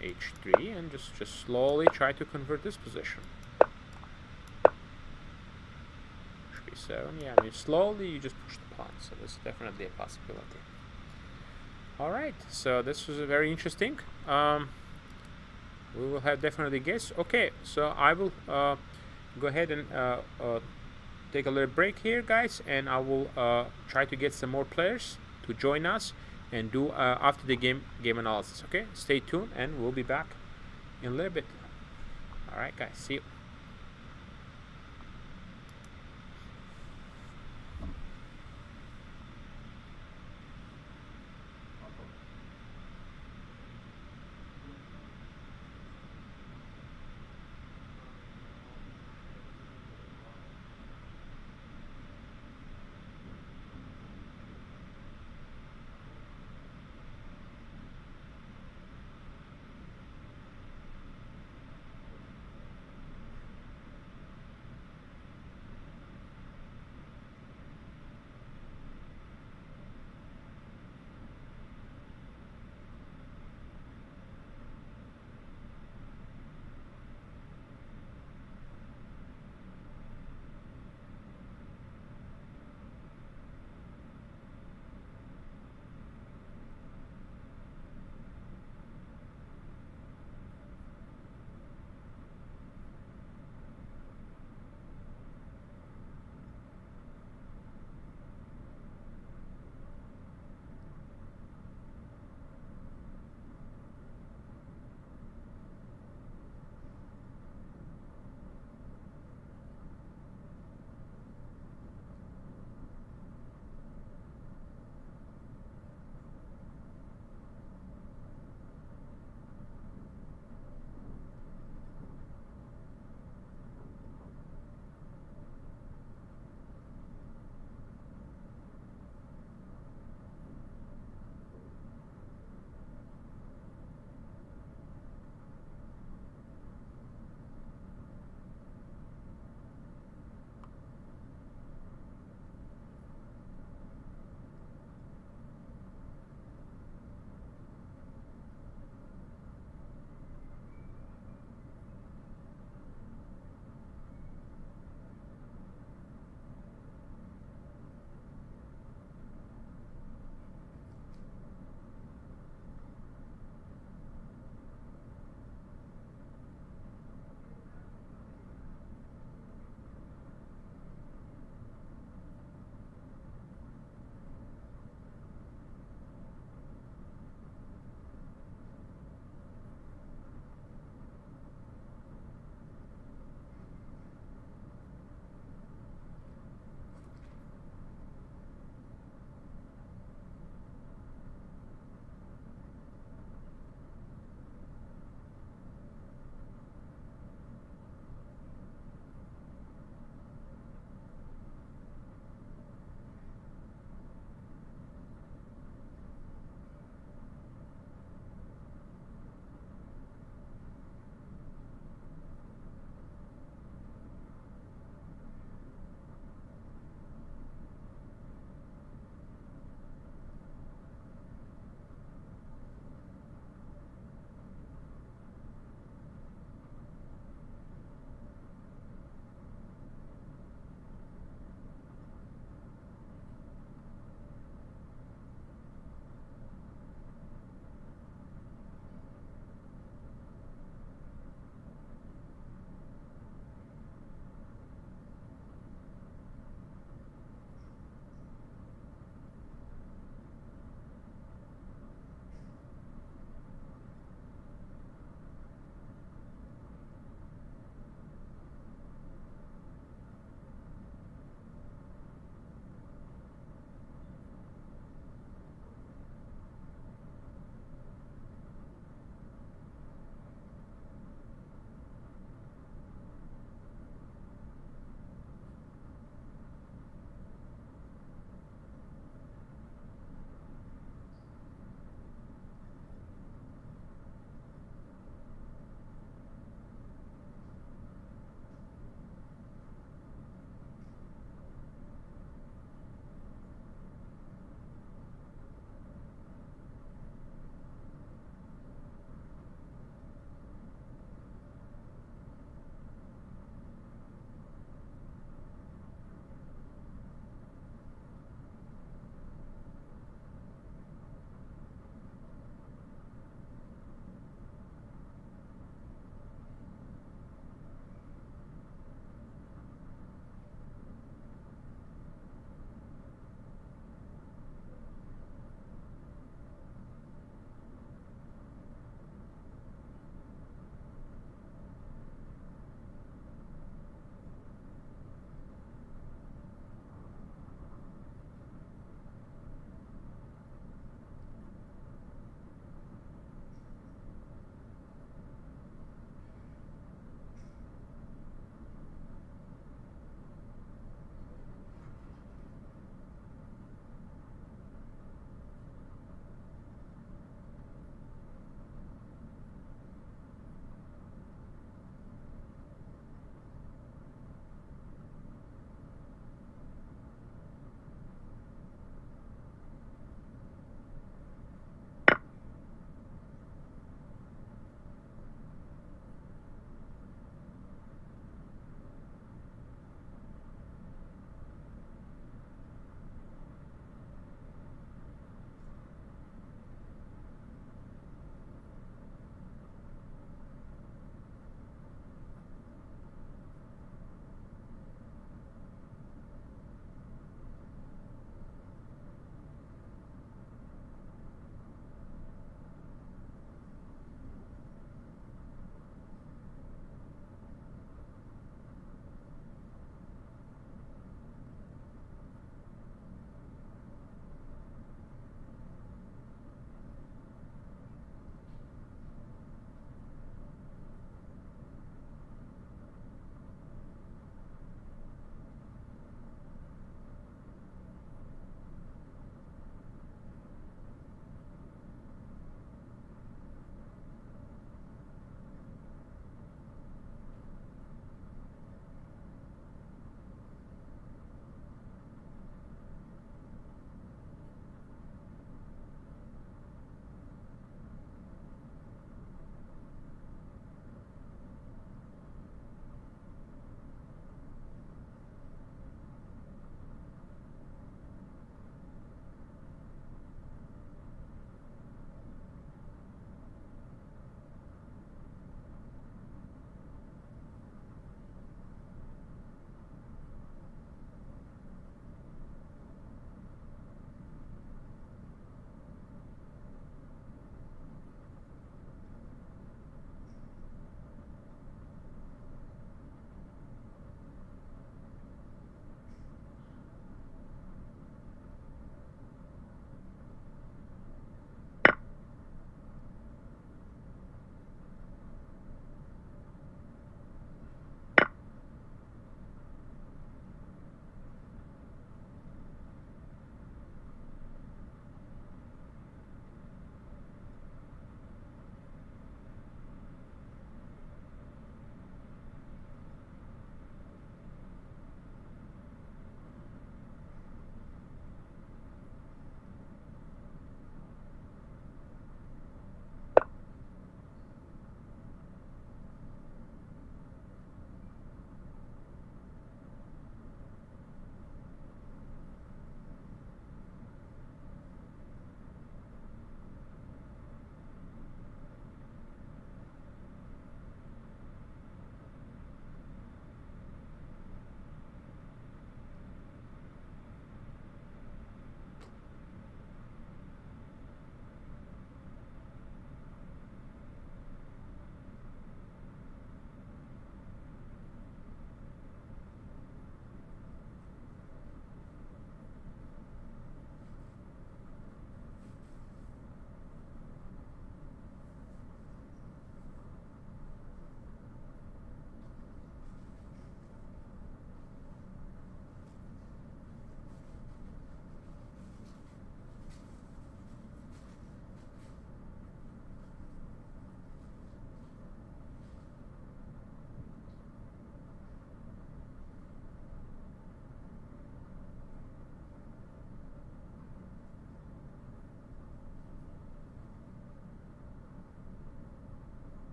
h3 and just slowly try to convert this position. Yeah, I mean, slowly you just push the pawn, so this is definitely a possibility. All right, so this was very interesting. We will have definitely guess. Okay, so I will go ahead and take a little break here, guys, and I will try to get some more players to join us and do after the game analysis. Okay, stay tuned, and we'll be back in a little bit. All right, guys, see you.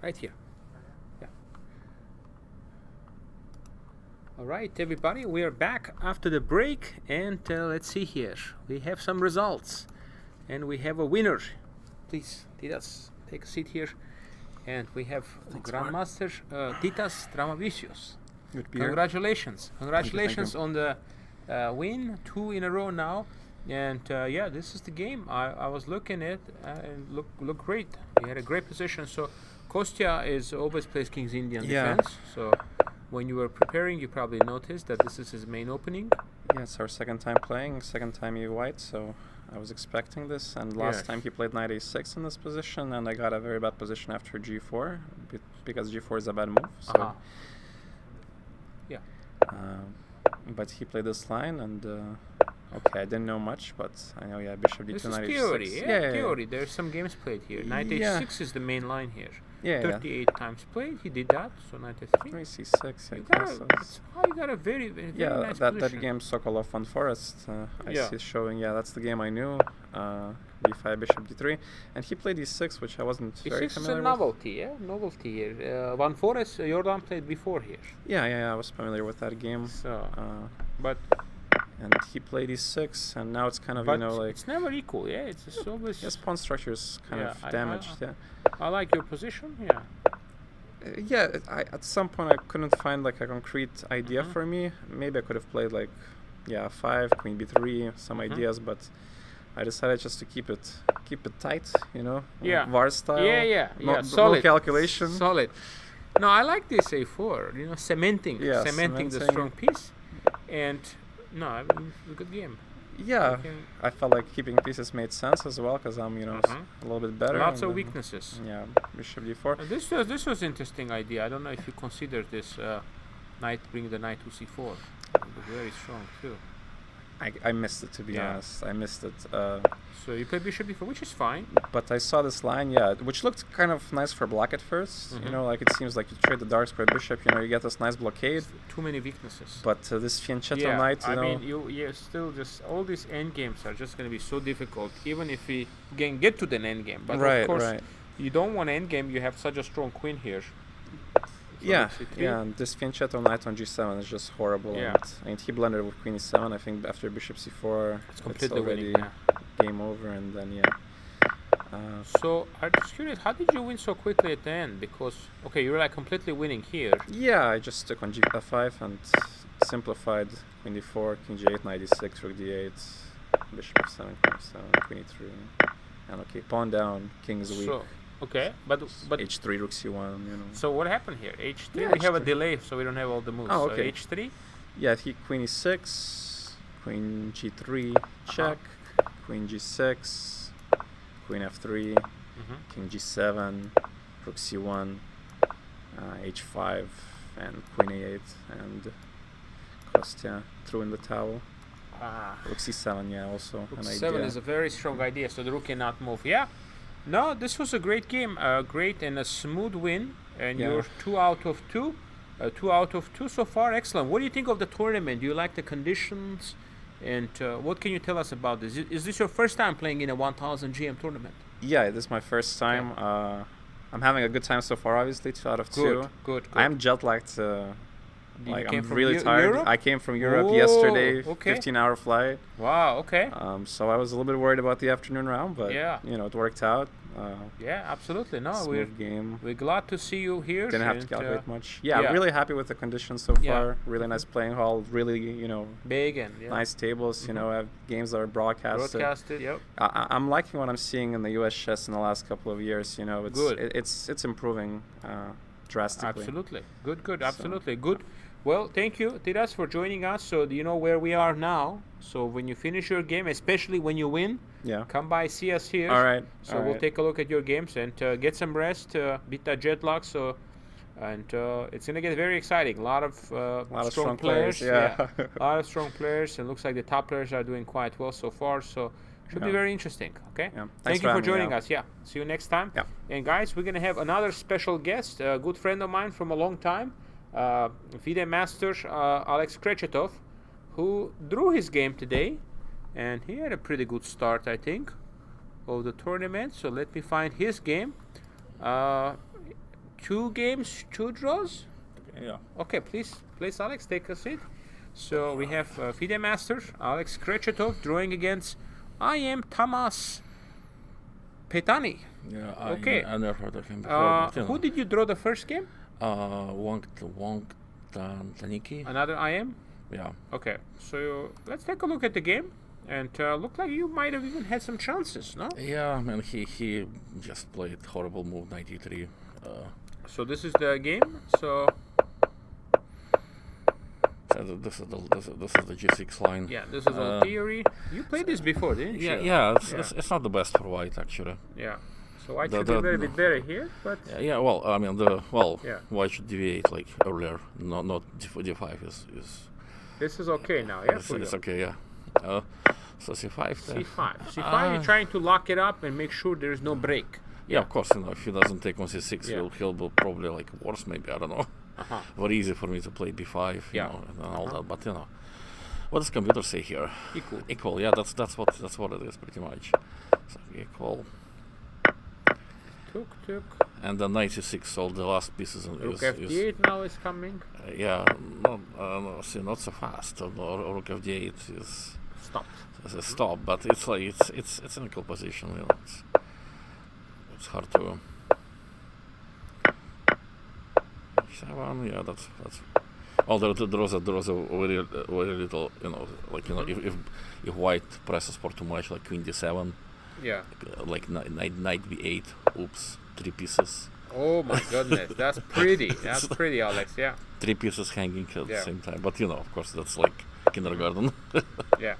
Right here. Yeah. All right, everybody, we are back after the break, and let's see here. We have some results, and we have a winner. Please, Titas, take a seat here. And we have Grandmaster Titas Tramavicius. Congratulations. Congratulations on the win, 2 in a row now. And yeah, this is the game. I was looking at and look great. He had a great position. So Kostya is always plays King's Indian defense. So when you were preparing, you probably noticed that this is his main opening. Yeah, it's our second time playing, second time he white, so I was expecting this. And last time he played knight a6 in this position, and I got a very bad position after g4 because g4 is a bad move. So yeah. But he played this line, and okay, I didn't know much, but I know bishop d2, this knight is h6. theory. Theory. There's some games played here. Knight h6 is the main line here. 38 times played. He did that. So knight h3. Knight c6. You got a very nice that position. game Sokolov on Forest. I see showing. Yeah, that's the game I knew. b5, bishop d3, and he played e6, which I wasn't very familiar with. Novelty, novelty here. Van Forest, Jordan played before here. Yeah, I was familiar with that game. So, and he played e6, and now it's kind of like it's never equal. It's always. Yes, pawn structure is kind of damaged. I like your position. At some point I couldn't find like a concrete idea for me. Maybe I could have played like f5, queen b3, some ideas, but I decided just to keep it tight, Var style. Solid. No calculation. Solid. No, I like this a4. Cementing the strong piece, and a good game. Yeah, I felt like keeping pieces made sense as well because I'm, a little bit better. Lots of weaknesses. Yeah, bishop d4. This was interesting idea. I don't know if you consider this bring the knight to c4. Very strong too. I missed it, to be honest. I missed it. So you play bishop d4, which is fine. But I saw this line, which looked kind of nice for black at first. Like it seems like you trade the dark square bishop, you get this nice blockade. Too many weaknesses. But this fianchetto knight, I mean, you still just all these end games are just going to be so difficult, even if we can get to the end game. But of course, you don't want end game. You have such a strong queen here. And this fianchetto knight on g7 is just horrible. And he blended with queen e7. I think after bishop c4, it's already game over, and then so I'm just curious, how did you win so quickly at the end? Because you're like completely winning here. Yeah, I just took on f5 and simplified queen d4, king g8, knight d6, rook d8, bishop f7, queen f7, queen e3, and pawn down, king is weak. But h3, rook c1, So what happened here? h3. We have a delay, so we don't have all the moves. Oh, okay. So h3. Yeah, queen e6, queen g3, check, queen g6, queen f3, king g7, rook c1, h5, and queen a8, and Kostya threw in the towel. Rook c7, also rook an c7 idea. is a very strong idea, so the rook cannot move. No, this was a great game, great and a smooth win, and you're 2 out of 2. 2 out of 2 so far. Excellent. What do you think of the tournament? Do you like the conditions? And what can you tell us about this? Is this your first time playing in a 1000 GM tournament? Yeah, this is my first time. I'm having a good time so far, obviously, 2 out of 2. Good. I'm jet lagged. I'm really tired. Europe? I came from Europe yesterday, 15-hour flight. Wow, okay. So I was a little bit worried about the afternoon round, but it worked out. Absolutely. No, we're glad to see you here. Didn't have to calculate much. I'm really happy with the conditions so far. Really nice playing hall. Really, big and nice tables. Have games that are broadcasted. Yep. I'm liking what I'm seeing in the U.S. chess in the last couple of years. It's good. It's improving drastically. Absolutely. Good. Absolutely good. Well, thank you, Tiras, for joining us. So do you know where we are now? So when you finish your game, especially when you win, come by, see us here. All right. So we'll take a look at your games and get some rest, beat that jet lag. So, and it's gonna get very exciting. A lot of strong players. A lot of strong players, and looks like the top players are doing quite well so far. So should be very interesting. Okay. Thank you for joining us. See you next time. And guys, we're gonna have another special guest, a good friend of mine from a long time. FIDE Master Alex Krechetov, who drew his game today, and he had a pretty good start, I think, of the tournament. So let me find his game. 2 games, 2 draws. Yeah. Okay, please, Alex, take a seat. So we have FIDE Master Alex Krechetov drawing against I am Tamas Petani. Yeah, Okay. I never heard of him before. Who did you draw the first game? Wong Taniki. Another I am? Yeah. Okay, so let's take a look at the game. And looked like you might have even had some chances, no? Yeah, man, he just played horrible move 93. So this is the game. So this is the G6 line. yeah, this is all theory. You played this before, didn't you? Yeah, it's not the best for white actually. Yeah. So white should be a little bit better here, but Yeah, well, I mean Yeah. white should deviate like earlier. Not D5 is. this is okay now. Yeah, for It's you. okay, yeah. So C5. C5. C5. You're trying to lock it up and make sure there is no break. Yeah, of course. If he doesn't take on C6, Yeah. he'll be probably like worse. Maybe I don't know. Very easy for me to play B5, you Yeah. know, and all that. But what does computer say here? Equal. Equal. Yeah, that's what it is pretty much. So equal. Took. And then 96. So the last piece is Rook F8 now is coming. yeah, not so fast. Rook F8 is Stop. a stop, but it's like it's an equal position. You know, it's hard to. 7. Yeah, that's. Oh, there was a very little. You know, like if white presses for too much, like Queen D7. Yeah. Like knight B8. Oops, 3 pieces. Oh my goodness, that's pretty. That's pretty, Alex. Yeah. 3 pieces hanging at the Yeah. same time. But of course, that's like kindergarten. Yeah.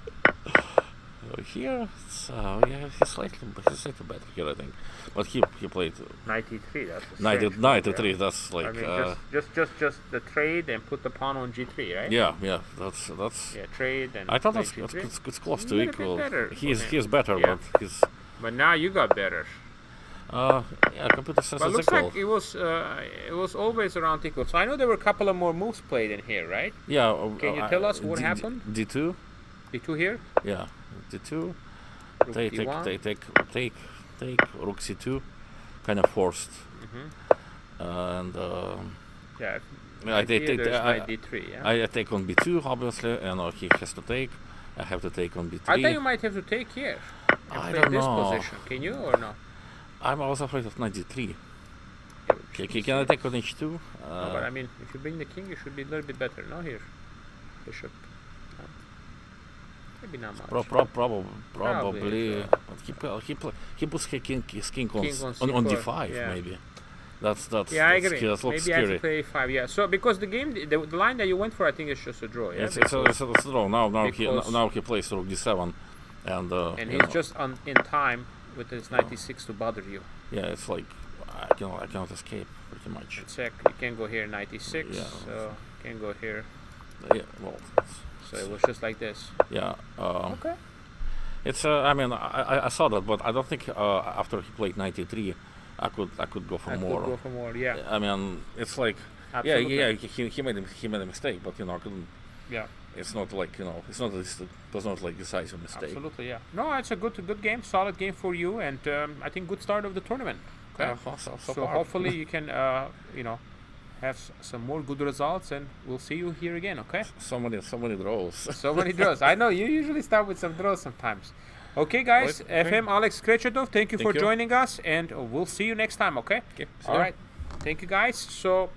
Here, he's slightly better here, I think. But he played 93. That's a 93. Yeah. That's like I mean, just the trade and put the pawn on G3, right? yeah. That's. Yeah, trade and. I thought play it's close A to little bit equal. better He's better, Yeah. but he's. But now you got better. Yeah, computer says But it's looks equal. like it was always around equal. So I know there were a couple of more moves played in here, right? Yeah. Can you tell us what happened? D2. D2 here. Yeah, D2. Rook Take Rook C2, kind of forced. And Yeah. I take knight D3. Yeah. I take on B2 obviously, and he has to take. I have to take on B3. I thought you might have to take here. And I play don't this know. position. Can you or no? I was afraid of knight D3. Can I take on H2? No, but I mean, if you bring the king, you should be a little bit better. No, here, bishop. No. Maybe not much. Probably. Yeah. But he puts his king C4, on D5 yeah. maybe. That's Yeah, I that's agree. That looks Maybe I have scary. to play 5. Yeah. So because the game, the line that you went for, I think is just a draw. Yeah. It's a draw. Because- Now he plays Rook D7, and And he's just in time with his 96 to bother you. yeah, it's like I cannot escape pretty much. Check. You can go here 96. Yeah. So you can go here. Yeah, well, So it was just like this. yeah. Okay. It's I mean I saw that, but I don't think after he played 93, I could go for I more. could go for more. Yeah. I mean it's like Absolutely. yeah he made a mistake, but I couldn't. Yeah. It's not like it was not like decisive mistake. Absolutely. Yeah. No, it's a good game, solid game for you, and I think good start of the tournament. Okay. Yeah, so So far. hopefully you can have some more good results, and we'll see you here again. Okay. So many draws. So many draws. I know you usually start with some draws sometimes. Okay, guys. Right, FM Alex Krechetov, thank you Thank for you. joining us, and we'll see you next time. Okay. Okay, see All ya. right. Thank you, guys. So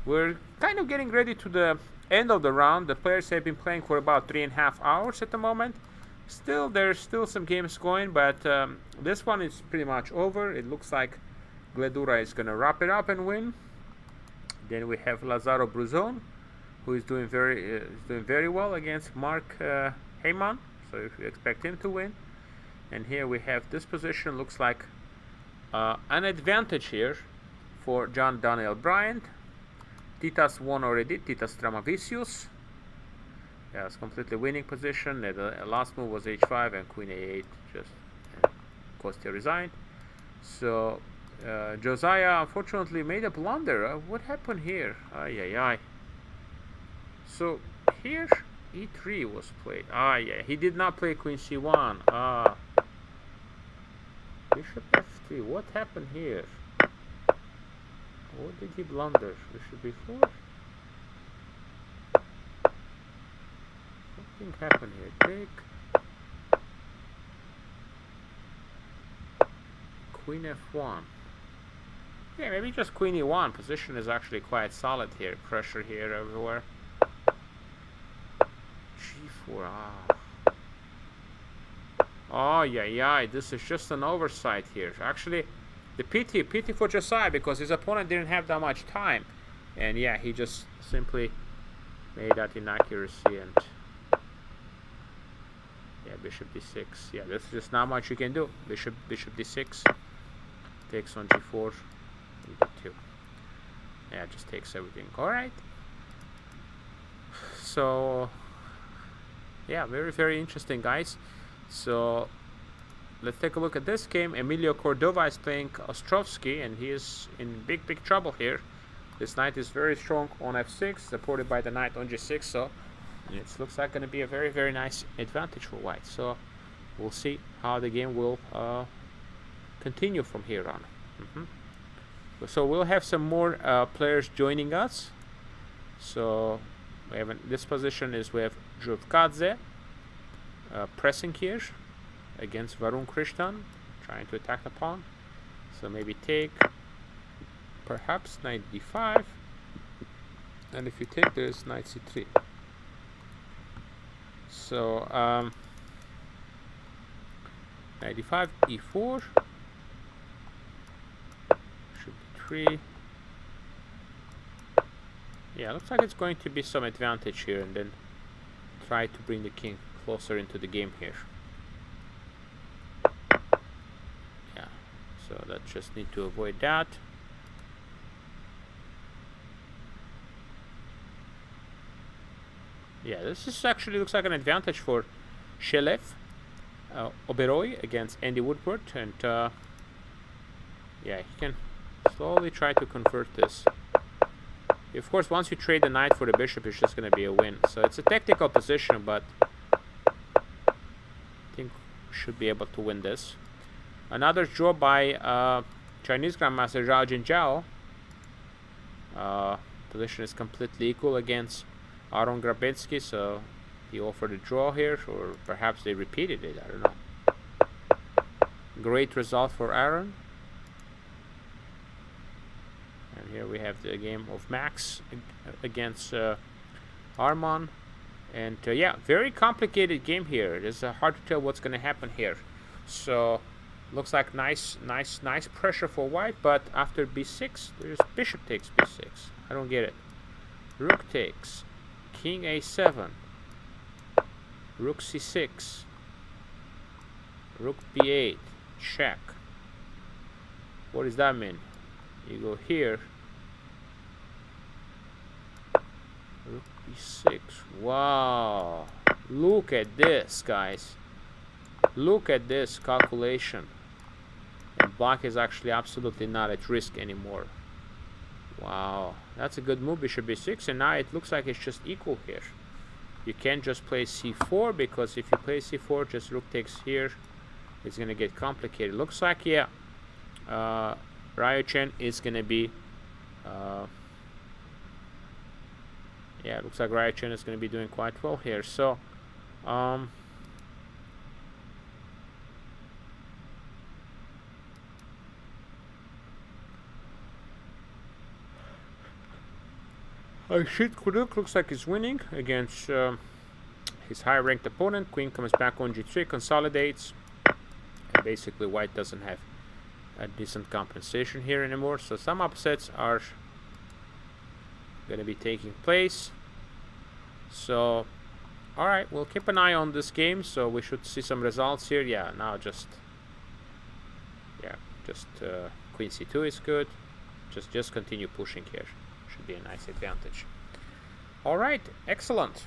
we're kind of getting ready to the end of the round. The players have been playing for about 3.5 hours at the moment. There's still some games going, but this one is pretty much over. It looks like Gledura is going to wrap it up and win. Then we have Lazaro Bruzon, who is doing very well against Mark Heyman. So if you expect him to win. And here we have this position. Looks like an advantage here for John Daniel Bryant. Titas won already. Titas Tramavicius. Yeah, it's completely winning position. The last move was H5 and Queen A8. Just Kostya resigned. So Josiah unfortunately made a blunder. What happened here? Ay. So here E3 was played. Yeah, he did not play Queen C1. Bishop F3. What happened here? What did he blunder? It should be 4. Something happened here. Take. Queen F1. Yeah, maybe just Queen E1. Position is actually quite solid here. Pressure here everywhere. G4. Oh, yeah. This is just an oversight here. Actually, the pity for Josiah, because his opponent didn't have that much time. And yeah, he just simply made that inaccuracy. And yeah, bishop d6. Yeah, there's just not much you can do. Bishop d6. Takes on g4. d2. Yeah, just takes everything. Alright. So yeah, very interesting, guys. So let's take a look at this game. Emilio Cordova is playing Ostrovsky, and he is in big trouble here. This knight is very strong on f6, supported by the knight on g6, so it looks like going to be a very nice advantage for white. So we'll see how the game will continue from here on. So we'll have some more players joining us. So we have this position is we have Jurvkadze pressing here against Varun Krishnan, trying to attack the pawn. So maybe take, perhaps knight d5, and if you take, there's knight c3. So knight d5, e4, should be 3. Yeah, looks like it's going to be some advantage here, and then try to bring the king closer into the game here. Yeah, so that just need to avoid that. Yeah, this is actually looks like an advantage for Shelev Oberoi against Andy Woodward, and yeah, he can slowly try to convert this. Of course, once you trade the knight for the bishop, it's just going to be a win. So it's a technical position, but I think we should be able to win this. Another draw by Chinese Grandmaster Zhao Jinzhao. Position is completely equal against Aaron Grabetsky, so he offered a draw here, or perhaps they repeated it, I don't know. Great result for Aaron. And here we have the game of Max against Arman. And yeah, very complicated game here. It is hard to tell what's going to happen here. So looks like nice pressure for white, but after b6, there's bishop takes b6. I don't get it. Rook takes, king a7, rook c6, rook b8, check. What does that mean? You go here, rook b6. Wow, look at this, guys. Look at this calculation. And black is actually absolutely not at risk anymore. Wow, that's a good move, bishop b6, and now it looks like it's just equal here. You can't just play c4, because if you play c4, just rook takes here, it's gonna get complicated. Looks like, yeah, Ryo Chen is gonna be yeah, it looks like Ryo Chen is gonna be doing quite well here. So Rashid Kuduk looks like he's winning against his higher ranked opponent. Queen comes back on g3, consolidates, and basically white doesn't have a decent compensation here anymore. So some upsets are going to be taking place. So alright, we'll keep an eye on this game, so we should see some results here. Yeah, now just queen c2 is good. Just continue pushing here. Should be a nice advantage. Alright, excellent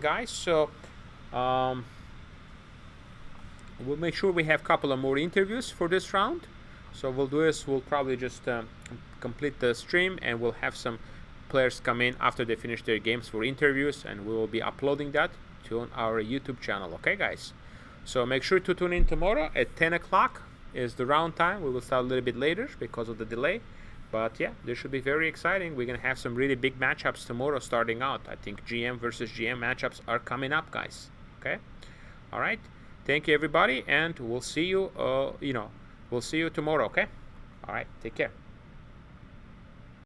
guys. So we'll make sure we have a couple of more interviews for this round. So we'll do is we'll probably just complete the stream, and we'll have some players come in after they finish their games for interviews, and we will be uploading that to our YouTube channel. Okay, guys? So make sure to tune in tomorrow at 10 o'clock is the round time. We will start a little bit later because of the delay. But yeah, this should be very exciting. We're gonna have some really big matchups tomorrow starting out. I think GM versus GM matchups are coming up, guys. Okay. All right. Thank you, everybody, and we'll see you. We'll see you tomorrow. Okay. All right. Take care.